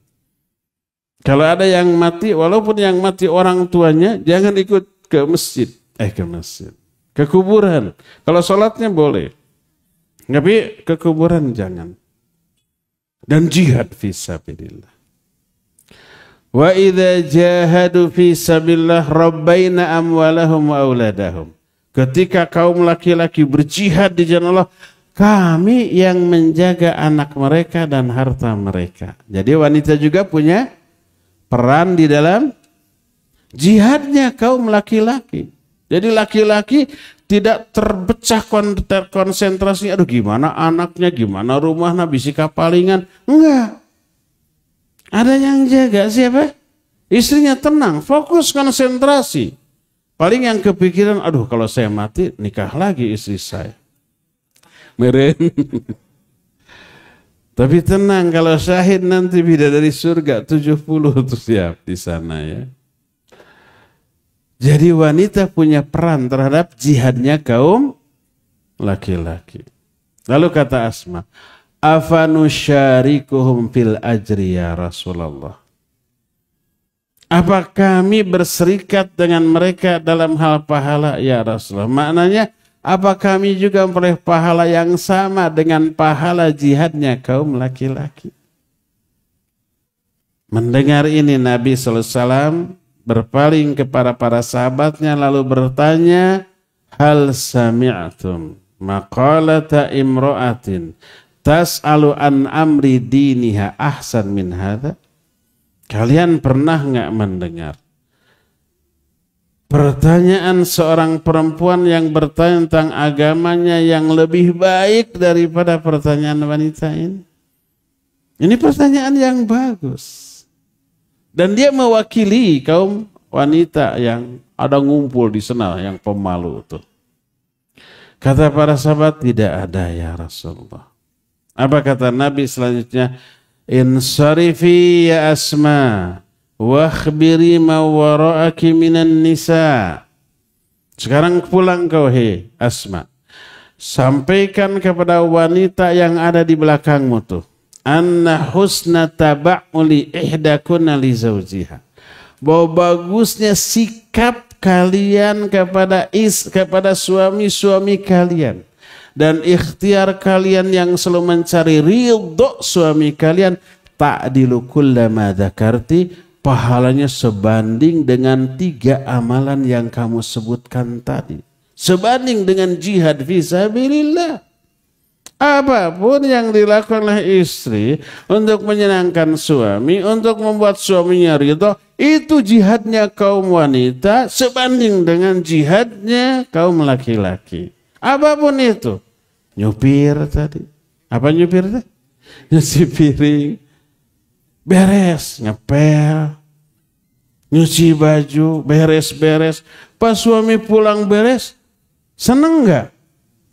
Kalau ada yang mati, walaupun yang mati orang tuanya, jangan ikut ke masjid. Ke kuburan. Kalau sholatnya boleh. Tapi ke kuburan jangan. Dan jihad fisabilillah. Wa idza jahadu fisabilillah rabbaina amwalahum wa auladahum. Ketika kaum laki-laki berjihad di jalan Allah, kami yang menjaga anak mereka dan harta mereka. Jadi wanita juga punya peran di dalam jihadnya kaum laki-laki. Jadi laki-laki tidak terpecah konsentrasinya. Aduh gimana anaknya, gimana rumahnya, bisi kapalingan. Enggak. Ada yang jaga siapa? Istrinya tenang, fokus konsentrasi. Paling yang kepikiran, aduh kalau saya mati nikah lagi istri saya. Meren. Tapi tenang, kalau syahid nanti bidadari surga 70 tuh siap di sana ya. Jadi wanita punya peran terhadap jihadnya kaum laki-laki. Lalu kata Asma, afanusyarikuhum fil ajri ya Rasulullah. Apa kami berserikat dengan mereka dalam hal pahala ya Rasulullah? Maknanya, apa kami juga memperoleh pahala yang sama dengan pahala jihadnya kaum laki-laki? Mendengar ini Nabi SAW berpaling kepada para sahabatnya lalu bertanya, hal sami'tum maqalata imra'atin tas'alu an amri diniha ahsan min hadha? Kalian pernah nggak mendengar pertanyaan seorang perempuan yang bertanya tentang agamanya yang lebih baik daripada pertanyaan wanita ini? Ini pertanyaan yang bagus. Dan dia mewakili kaum wanita yang ada ngumpul di sana yang pemalu itu. Kata para sahabat, tidak ada ya Rasulullah. Apa kata Nabi selanjutnya? Insarifi ya Asma wakhbiri ma wara'aki minan nisa. Sekarang pulang kau he Asma. Sampaikan kepada wanita yang ada di belakangmu tuh. Anna husna taba'uli ihdakunna li zawjiha. Bahwa bagusnya sikap kalian kepada suami-suami kalian. Dan ikhtiar kalian yang selalu mencari ridho suami kalian, ta'dilu kullama dzakarti, pahalanya sebanding dengan 3 amalan yang kamu sebutkan tadi. Sebanding dengan jihad fisabilillah. Apapun yang dilakukan oleh istri untuk menyenangkan suami, untuk membuat suaminya ridho, itu jihadnya kaum wanita sebanding dengan jihadnya kaum laki-laki. Apapun itu. Nyupir tadi. Apa nyupir tadi? Nyuci piring. Beres. Ngepel. Nyuci baju. Beres-beres. Pas suami pulang beres. Seneng gak?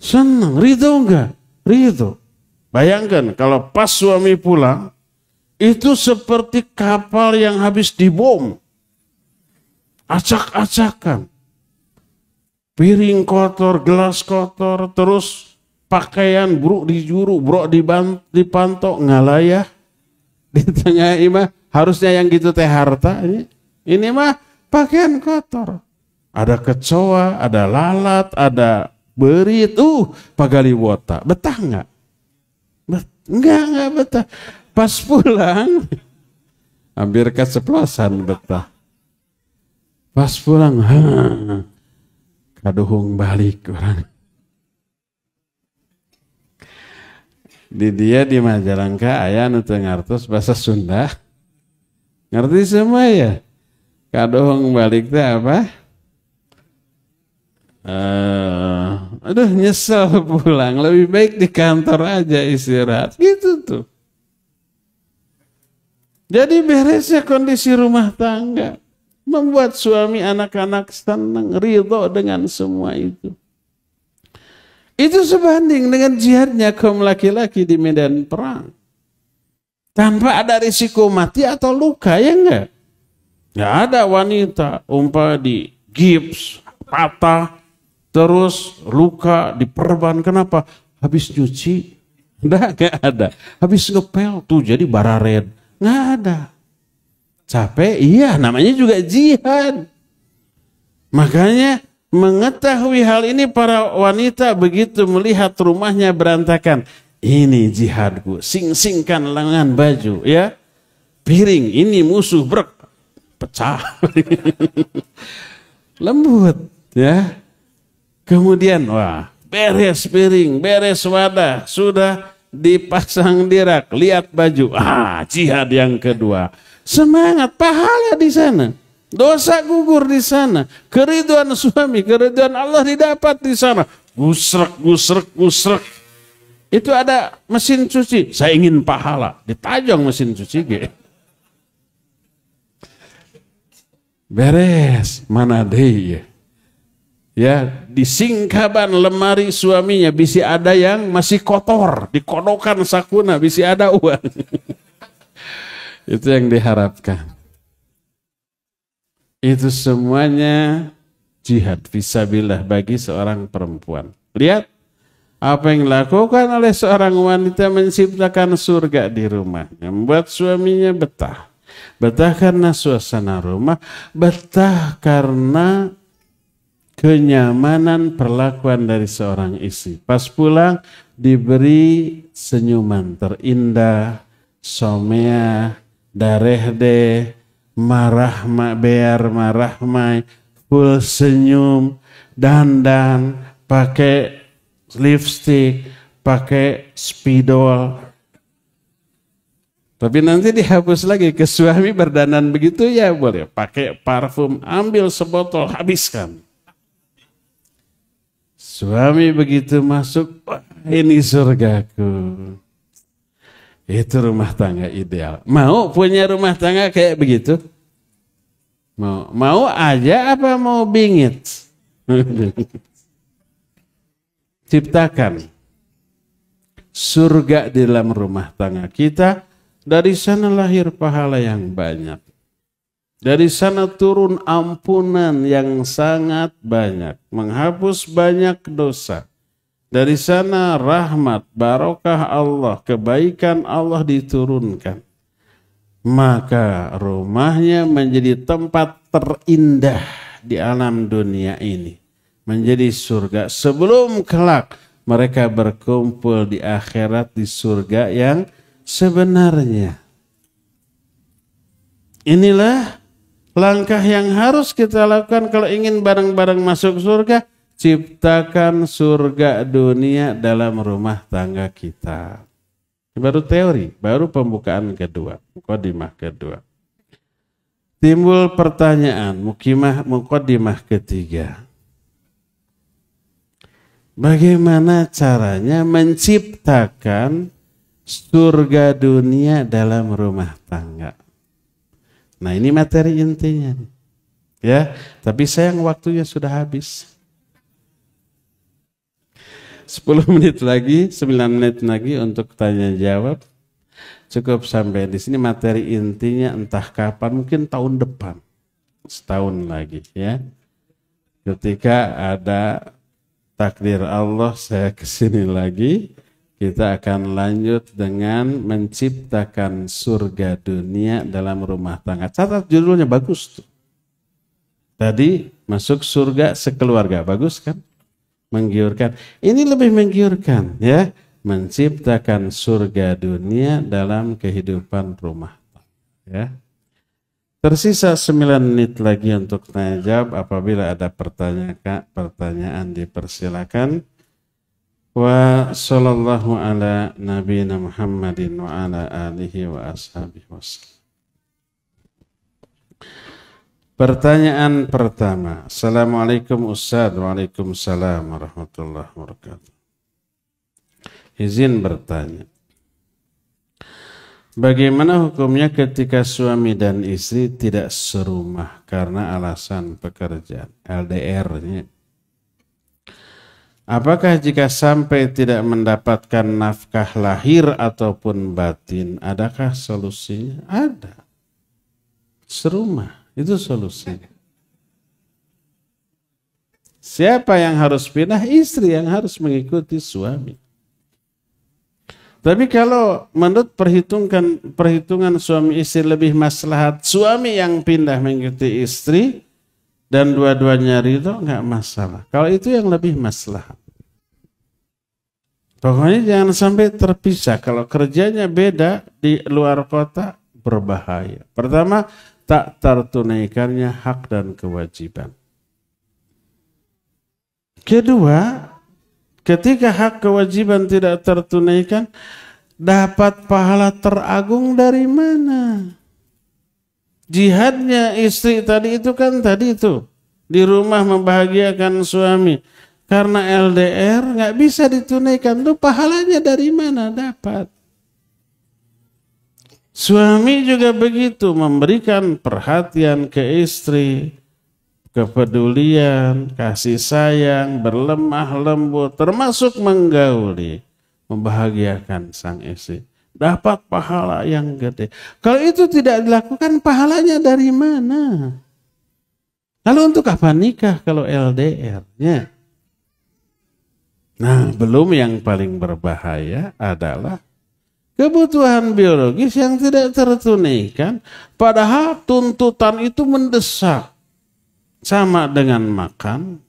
Seneng. Ridho gak? Ridho. Bayangkan kalau pas suami pulang. Itu seperti kapal yang habis dibom. Acak-acakan. Piring kotor, gelas kotor, terus pakaian buruk dijuru, buruk dipantau, ngalayah. Di tengah imah, harusnya yang gitu teh harta. Ini mah pakaian kotor. Ada kecoa, ada lalat, ada berit. Pagaliwota. Betah nggak? Enggak betah. Pas pulang, hampir keceplosan betah. Pas pulang, kaduhung balik orang. Dia di Majalengka aya nu teu ngartos bahasa Sunda. Ngerti semua ya? Kaduhung balik teh apa? Aduh nyesel pulang, lebih baik di kantor aja istirahat. Gitu tuh. Jadi beresnya kondisi rumah tangga. Membuat suami anak-anak senang, ridho dengan semua itu. Itu sebanding dengan jihadnya kaum laki-laki di medan perang. Tanpa ada risiko mati atau luka, ya enggak? Nggak ada wanita di gips, patah, terus luka, diperban. Kenapa? Habis nyuci. Nggak ada. Habis ngepel tuh jadi barared. Nggak ada. Capek, iya, namanya juga jihad. Makanya mengetahui hal ini para wanita begitu melihat rumahnya berantakan. Ini jihadku, sing-singkan lengan baju, ya. Piring, ini musuh, brek, pecah. Lembut, ya. Kemudian, wah, beres piring, beres wadah, sudah dipasang di rak, lihat baju. Jihad yang kedua. Semangat, pahala di sana. Dosa gugur di sana. Keriduan suami, keriduan Allah didapat di sana. Gusrek, gusrek, gusrek. Itu ada mesin cuci. Saya ingin pahala. Ditajong mesin cuci. Beres. Mana deh ya. Di singkaban lemari suaminya. Bisa ada yang masih kotor. Dikodokan sakuna. Bisa ada uang. Itu yang diharapkan. Itu semuanya jihad fisabilillah bagi seorang perempuan. Lihat apa yang dilakukan oleh seorang wanita menciptakan surga di rumahnya. Membuat suaminya betah. Betah karena suasana rumah. Betah karena kenyamanan perlakuan dari seorang istri. Pas pulang diberi senyuman terindah, somea, darehde, marahma, bear marahmai, full senyum, dandan, pakai lipstick, pakai spidol. Tapi nanti dihapus lagi, ke suami berdandan begitu ya boleh. Pakai parfum, ambil sebotol, habiskan. Suami begitu masuk, wah, ini surgaku. Itu rumah tangga ideal. Mau punya rumah tangga kayak begitu? Mau aja apa mau bingit? Ciptakan surga di dalam rumah tangga kita. Dari sana lahir pahala yang banyak. Dari sana turun ampunan yang sangat banyak. Menghapus banyak dosa. Dari sana rahmat, barokah Allah, kebaikan Allah diturunkan. Maka rumahnya menjadi tempat terindah di alam dunia ini. Menjadi surga. Sebelum kelak mereka berkumpul di akhirat di surga yang sebenarnya. Inilah langkah yang harus kita lakukan kalau ingin bareng-bareng masuk surga. Ciptakan surga dunia dalam rumah tangga kita. Baru teori, baru pembukaan kedua, mukadimah kedua. Timbul pertanyaan, mukadimah ketiga. Bagaimana caranya menciptakan surga dunia dalam rumah tangga? Nah, ini materi intinya. Ya, tapi sayang waktunya sudah habis. 10 menit lagi, 9 menit lagi untuk tanya jawab. Cukup sampai di sini materi intinya entah kapan, mungkin tahun depan. Setahun lagi ya. Ketika ada takdir Allah saya kesini lagi, kita akan lanjut dengan menciptakan surga dunia dalam rumah tangga. Catat judulnya bagus tuh. Tadi masuk surga sekeluarga, bagus kan? Menggiurkan. Ini lebih menggiurkan ya, menciptakan surga dunia dalam kehidupan rumah ya. Tersisa 9 menit lagi untuk tanya jawab. Apabila ada pertanyaan dipersilakan. Wa sallallahu ala nabiyina Muhammadin wa ala alihi wa ashabihi wasallam. Pertanyaan pertama. Assalamualaikum Ustaz. Waalaikumsalam warahmatullahi wabarakatuh. Izin bertanya. Bagaimana hukumnya ketika suami dan istri tidak serumah karena alasan pekerjaan, LDR-nya? Apakah jika sampai tidak mendapatkan nafkah lahir ataupun batin, adakah solusinya? Ada. Serumah. Itu solusinya. Siapa yang harus pindah? Istri yang harus mengikuti suami. Tapi kalau menurut perhitungan suami istri lebih maslahat suami yang pindah mengikuti istri dan dua-duanya ridho, nggak masalah. Kalau itu yang lebih maslahat. Pokoknya jangan sampai terpisah. Kalau kerjanya beda di luar kota, berbahaya. Pertama, tak tertunaikannya hak dan kewajiban. Kedua, ketika hak kewajiban tidak tertunaikan, dapat pahala teragung dari mana? Jihadnya istri tadi itu di rumah membahagiakan suami. Karena LDR nggak bisa ditunaikan, tuh pahalanya dari mana dapat? Suami juga begitu, memberikan perhatian ke istri, kepedulian, kasih sayang, berlemah lembut, termasuk menggauli, membahagiakan sang istri. Dapat pahala yang gede. Kalau itu tidak dilakukan, pahalanya dari mana? Lalu untuk apa nikah kalau LDR-nya? Nah, belum yang paling berbahaya adalah kebutuhan biologis yang tidak tertunaikan, padahal tuntutan itu mendesak. Sama dengan makan,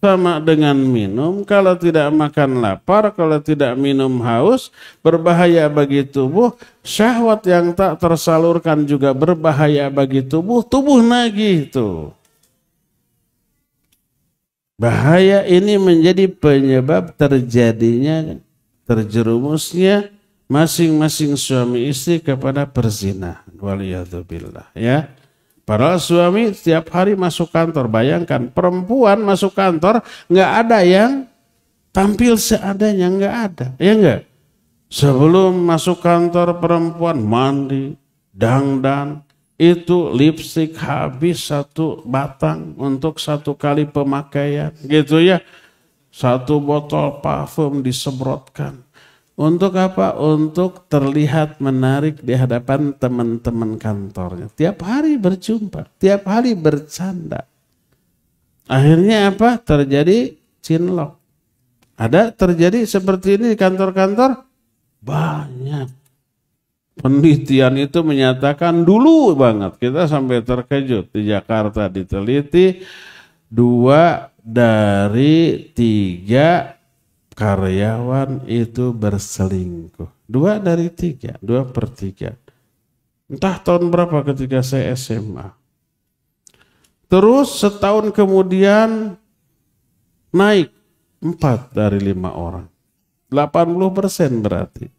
sama dengan minum. Kalau tidak makan lapar, kalau tidak minum haus, berbahaya bagi tubuh. Syahwat yang tak tersalurkan juga berbahaya bagi tubuh. Tubuh nagih itu. Bahaya ini menjadi penyebab terjerumusnya masing-masing suami istri kepada perzinahan. Waliyadzubillah, ya. Padahal suami setiap hari masuk kantor. Bayangkan perempuan masuk kantor nggak ada yang tampil seadanya, nggak ada, ya nggak? Sebelum masuk kantor perempuan mandi, dandan, itu lipstik habis 1 batang untuk 1 kali pemakaian, gitu ya. 1 botol parfum disemprotkan. Untuk apa? Untuk terlihat menarik di hadapan teman-teman kantornya. Tiap hari berjumpa, tiap hari bercanda. Akhirnya apa? Terjadi cinlok. Ada terjadi seperti ini di kantor-kantor? Banyak. Penelitian itu menyatakan dulu banget, kita sampai terkejut. Di Jakarta diteliti 2 dari 3 karyawan itu berselingkuh. 2 dari 3, 2/3. Entah tahun berapa ketika saya SMA. Terus setahun kemudian naik 4 dari 5 orang. 80% berarti.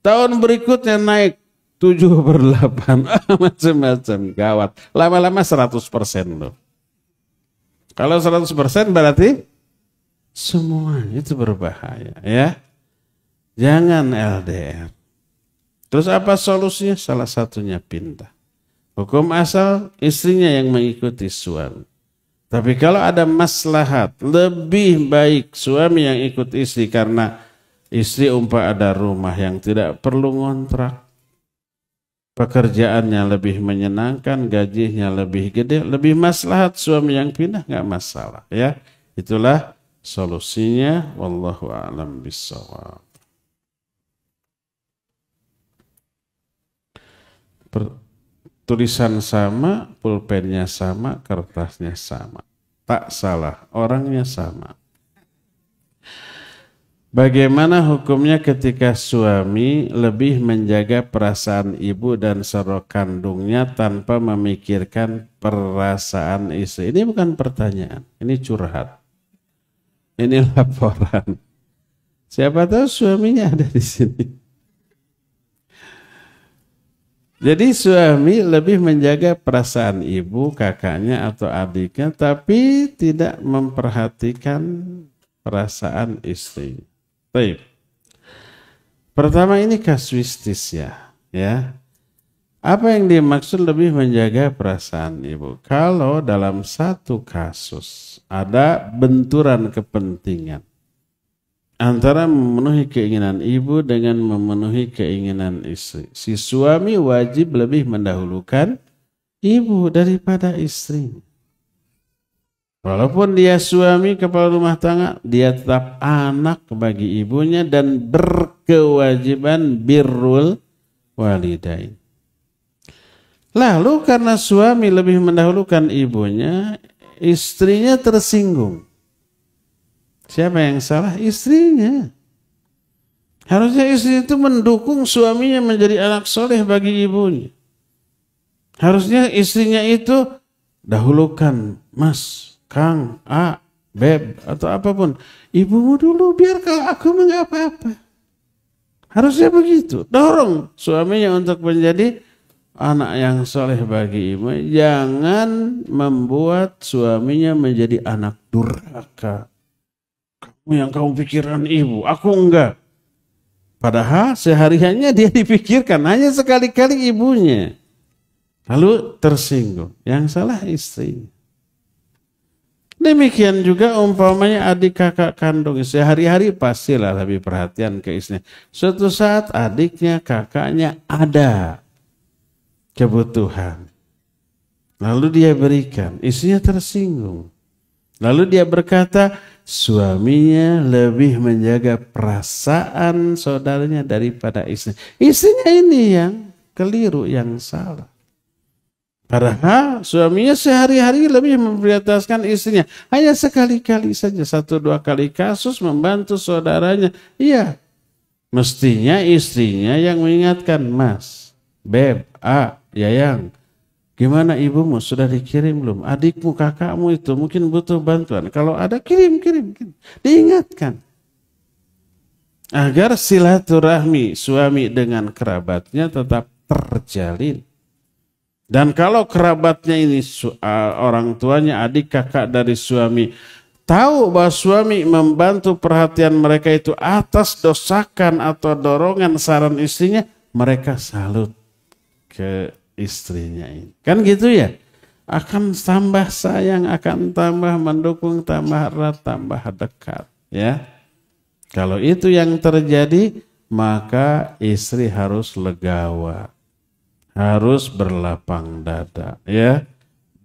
Tahun berikutnya naik 7/8. Macam-macam, gawat. Lama-lama 100% loh. Kalau 100% berarti semua itu berbahaya, ya. Jangan LDR. Terus apa solusinya? Salah satunya pindah. Hukum asal istrinya yang mengikuti suami. Tapi kalau ada maslahat, lebih baik suami yang ikut istri karena istri ada rumah yang tidak perlu ngontrak. Pekerjaannya lebih menyenangkan, gajinya lebih gede, lebih maslahat suami yang pindah, nggak masalah, ya. Itulah solusinya, wallahu a'lam bishawab. Tulisan sama, pulpennya sama, kertasnya sama. Tak salah, orangnya sama. Bagaimana hukumnya ketika suami lebih menjaga perasaan ibu dan saudara kandungnya tanpa memikirkan perasaan istri? Ini bukan pertanyaan, ini curhat. Ini laporan. Siapa tahu suaminya ada di sini. Jadi suami lebih menjaga perasaan ibu, kakaknya atau adiknya, tapi tidak memperhatikan perasaan istri. Baik. Pertama ini kasuistis ya. Apa yang dimaksud lebih menjaga perasaan ibu? Kalau dalam satu kasus ada benturan kepentingan antara memenuhi keinginan ibu dengan memenuhi keinginan istri, si suami wajib lebih mendahulukan ibu daripada istrinya. Walaupun dia suami kepala rumah tangga, dia tetap anak bagi ibunya dan berkewajiban birrul walidain. Lalu karena suami lebih mendahulukan ibunya, istrinya tersinggung. Siapa yang salah? Istrinya. Harusnya istri itu mendukung suaminya menjadi anak soleh bagi ibunya. Harusnya istrinya itu dahulukan, Mas, Kang, A, Beb, atau apapun. Ibumu dulu, biar kalau aku enggak apa-apa. Harusnya begitu. Dorong suaminya untuk menjadi anak yang soleh bagi ibu. Jangan membuat suaminya menjadi anak durhaka. Kamu yang kamu pikirkan ibu, aku enggak. Padahal sehari-harinya dia dipikirkan, hanya sekali-kali ibunya. Lalu tersinggung. Yang salah istrinya. Demikian juga umpamanya adik kakak kandung. Sehari-hari pastilah lebih perhatian ke istrinya. Suatu saat adiknya, kakaknya ada kebutuhan. Lalu dia berikan. Istrinya tersinggung. Lalu dia berkata, suaminya lebih menjaga perasaan saudaranya daripada istrinya. Istrinya ini yang keliru, yang salah. Padahal suaminya sehari-hari lebih memprioritaskan istrinya. Hanya sekali-kali saja, 1-2 kali kasus membantu saudaranya. Iya, mestinya istrinya yang mengingatkan, Mas, Beb, A, Yayang, gimana ibumu, sudah dikirim belum? Adikmu, kakakmu itu mungkin butuh bantuan. Kalau ada, kirim. Diingatkan. Agar silaturahmi suami dengan kerabatnya tetap terjalin. Dan kalau kerabatnya ini orang tuanya, adik kakak dari suami, tahu bahwa suami membantu perhatian mereka itu atas dosakan atau dorongan saran istrinya, mereka salut ke istrinya ini. Kan gitu ya? Akan tambah sayang, akan tambah mendukung, tambah erat, tambah dekat. Ya. Kalau itu yang terjadi, maka istri harus legawa. Harus berlapang dada, ya.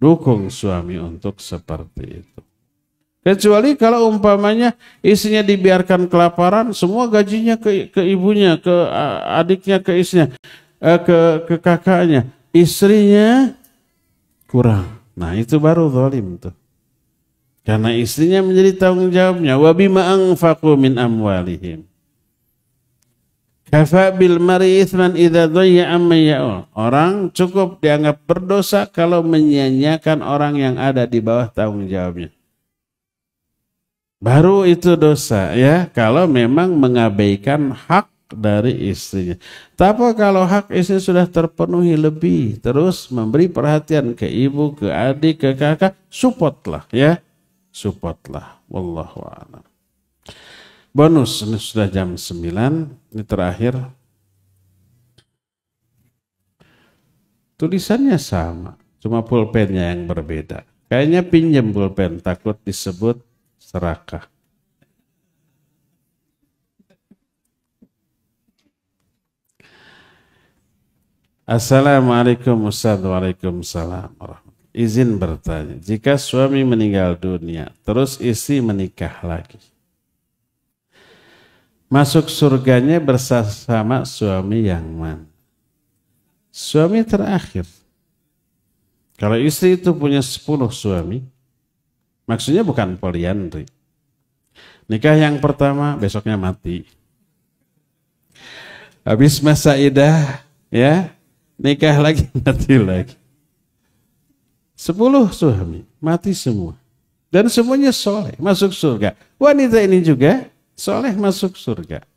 Dukung suami untuk seperti itu. Kecuali kalau umpamanya istrinya dibiarkan kelaparan, semua gajinya ke ibunya, ke adiknya, ke istrinya, ke kakaknya. Istrinya kurang. Nah, itu baru zalim tuh. Karena istrinya menjadi tanggung jawabnya. Wa bima anfaqu min amwalihim. Kafa bil mari itsman idza dhayya amma ya'ul. Orang cukup dianggap berdosa kalau menyia-nyiakan orang yang ada di bawah tanggung jawabnya. Baru itu dosa ya, kalau memang mengabaikan hak dari istrinya. Tapi kalau hak istri sudah terpenuhi lebih, terus memberi perhatian ke ibu, ke adik, ke kakak, support-lah ya. Support-lah. Wallahu a'lam. Bonus, ini sudah jam 9, ini terakhir. Tulisannya sama, cuma pulpennya yang berbeda. Kayaknya pinjam pulpen, takut disebut serakah. Assalamualaikum Ustaz. Waalaikumsalam. Izin bertanya, jika suami meninggal dunia, terus istri menikah lagi, masuk surganya bersama suami yang mana? Suami terakhir. Kalau istri itu punya 10 suami, maksudnya bukan poliandri. Nikah yang pertama, besoknya mati. Habis masa idah, ya, nikah lagi, mati lagi. 10 suami, mati semua. Dan semuanya soleh, masuk surga. Wanita ini juga soleh masuk surga.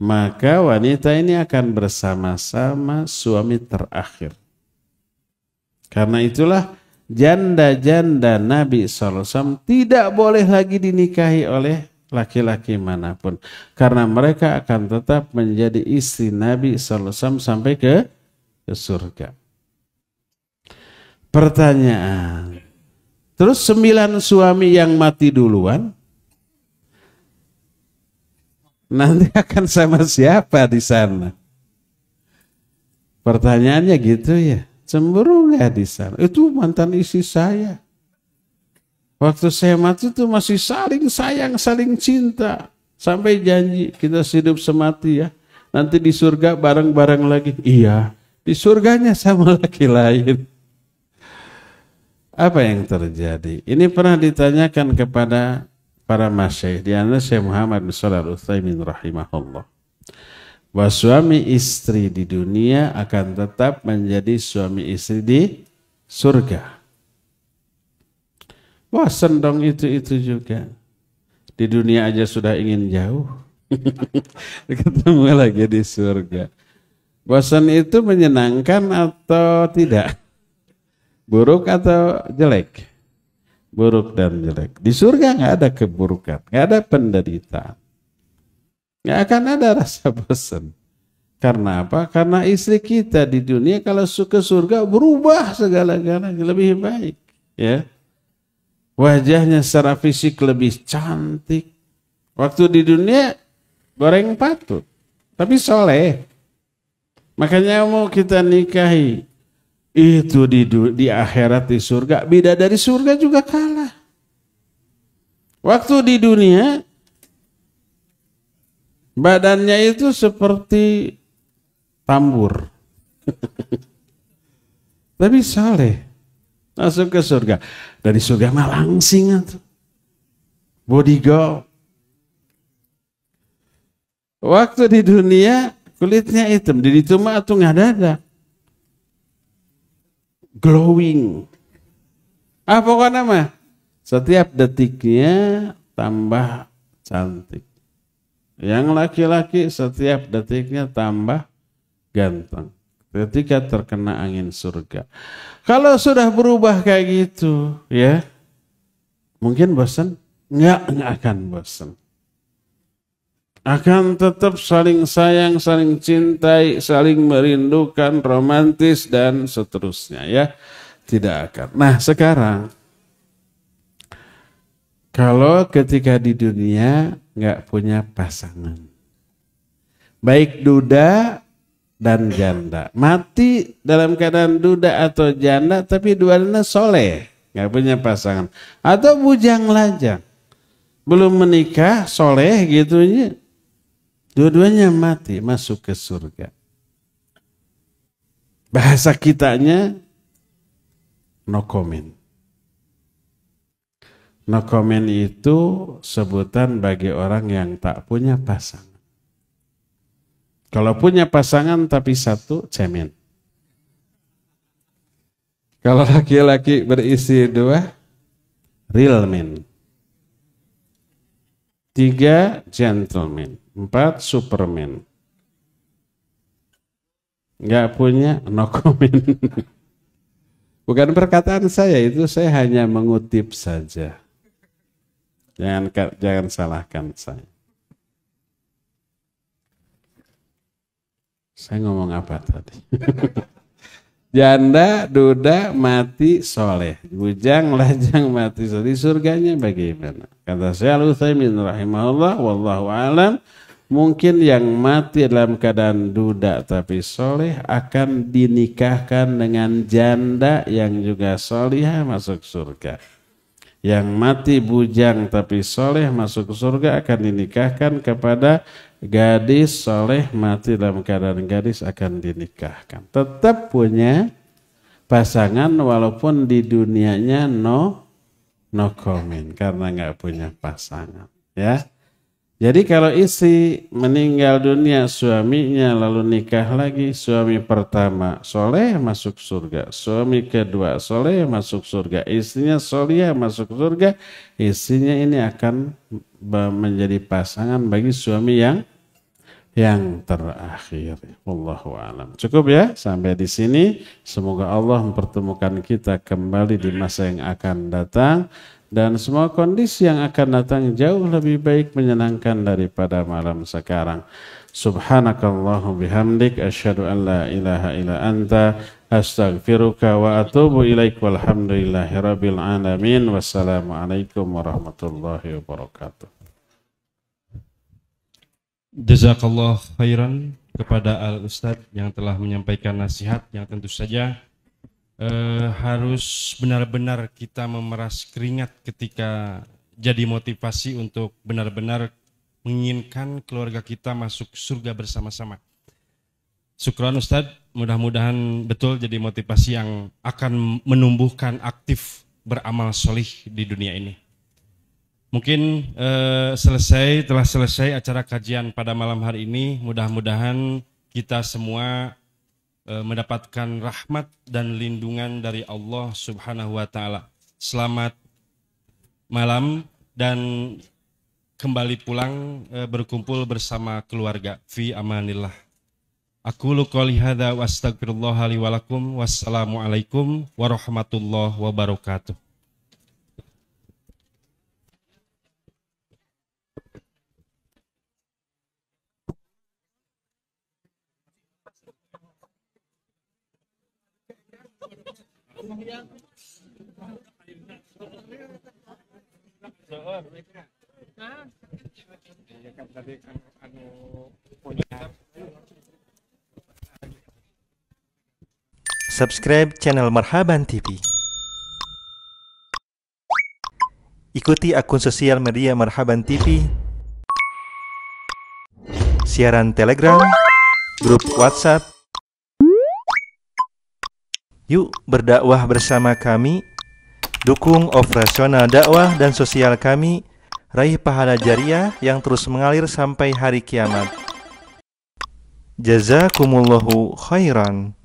Maka wanita ini akan bersama-sama suami terakhir. Karena itulah janda-janda Nabi SAW tidak boleh lagi dinikahi oleh laki-laki manapun. Karena mereka akan tetap menjadi istri Nabi SAW sampai ke surga. Pertanyaan, terus 9 suami yang mati duluan, nanti akan sama siapa di sana? Pertanyaannya gitu ya. Cemburu nggak di sana? Itu mantan istri saya. Waktu saya mati itu masih saling sayang, saling cinta. Sampai janji kita hidup semati ya. Nanti di surga bareng-bareng lagi. Iya, di surganya sama laki lain. Apa yang terjadi? Ini pernah ditanyakan kepada para masyaikh. Di antara Syekh Muhammad bin Shalih Al-Utsaimin rahimahullah. Bahwa suami istri di dunia akan tetap menjadi suami istri di surga. Bosan dong itu juga. Di dunia aja sudah ingin jauh. Ketemu lagi di surga. Bosan itu menyenangkan atau tidak? Buruk atau jelek? Buruk dan jelek. Di surga nggak ada keburukan, nggak ada penderitaan. Nggak akan ada rasa bosan. Karena apa? Karena istri kita di dunia kalau suka surga berubah segala-galanya lebih baik. Ya, wajahnya secara fisik lebih cantik. Waktu di dunia goreng patut, tapi soleh. Makanya mau kita nikahi itu di akhirat di surga, bidadari surga juga kalah. Waktu di dunia badannya itu seperti tambur. Tapi saleh. Masuk ke surga. Dari surga mah langsing tuh. Bodyguard. Waktu di dunia kulitnya hitam. Di itu mah tuh nggak ada. Glowing. Apa pokoknya mah? Setiap detiknya tambah cantik. Yang laki-laki setiap detiknya tambah ganteng. Ketika terkena angin surga. Kalau sudah berubah kayak gitu, ya, mungkin bosan? Nggak akan bosan. Akan tetap saling sayang, saling cintai, saling merindukan, romantis dan seterusnya, ya. Tidak akan. Nah, sekarang kalau ketika di dunia nggak punya pasangan, baik duda dan janda, mati dalam keadaan duda atau janda, tapi dua-duanya soleh, nggak punya pasangan, atau bujang lajang, belum menikah, soleh gitunya, dua-duanya mati masuk ke surga. Bahasa kitanya no comment. No comment itu sebutan bagi orang yang tak punya pasangan. Kalau punya pasangan tapi satu, cemen. Kalau laki-laki beristri dua, real man. 3, gentleman. 4, superman. Nggak punya, no comment. Bukan perkataan saya, itu saya hanya mengutip saja. Jangan salahkan saya. Saya ngomong apa tadi? Janda, duda, mati, soleh. Bujang, lajang, mati, soleh. Surganya bagaimana? Kata Syekh Al-Utsaimin rahimahullah, wallahu alam, mungkin yang mati dalam keadaan duda tapi soleh akan dinikahkan dengan janda yang juga solihah masuk surga. Yang mati bujang tapi soleh masuk surga akan dinikahkan kepada gadis soleh mati dalam keadaan gadis akan dinikahkan. Tetap punya pasangan walaupun di dunianya no comment karena nggak punya pasangan, ya. Jadi kalau istri meninggal dunia suaminya lalu nikah lagi, suami pertama soleh masuk surga, suami kedua soleh masuk surga, istrinya soleh masuk surga, istrinya ini akan menjadi pasangan bagi suami yang terakhir. Wallahu a'lam. Cukup ya sampai di sini. Semoga Allah mempertemukan kita kembali di masa yang akan datang. Dan semua kondisi yang akan datang jauh lebih baik menyenangkan daripada malam sekarang. Subhanakallahu bihamdik asyhadu an la ilaha illa anta astaghfiruka wa atubu ilaik walhamdulillahirabbil alamin. Wassalamualaikum warahmatullahi wabarakatuh. Jazakallah khairan kepada Al Ustadz yang telah menyampaikan nasihat yang tentu saja harus benar-benar kita memeras keringat ketika jadi motivasi untuk benar-benar menginginkan keluarga kita masuk surga bersama-sama. Syukran Ustadz, mudah-mudahan betul jadi motivasi yang akan menumbuhkan aktif beramal solih di dunia ini. Mungkin telah selesai acara kajian pada malam hari ini. Mudah-mudahan kita semua mendapatkan rahmat dan lindungan dari Allah Subhanahu wa Ta'ala. Selamat malam dan kembali pulang berkumpul bersama keluarga fi amanillah. Aqulu qouli hadza wa astaghfirullah li wa lakum. Wassalamualaikum warahmatullahi wabarakatuh. Subscribe channel Marhaban TV. Ikuti akun sosial media Marhaban TV, siaran Telegram, grup WhatsApp. Yuk berdakwah bersama kami, dukung operasional dakwah dan sosial kami, raih pahala jariah yang terus mengalir sampai hari kiamat. Jazakumullahu khairan.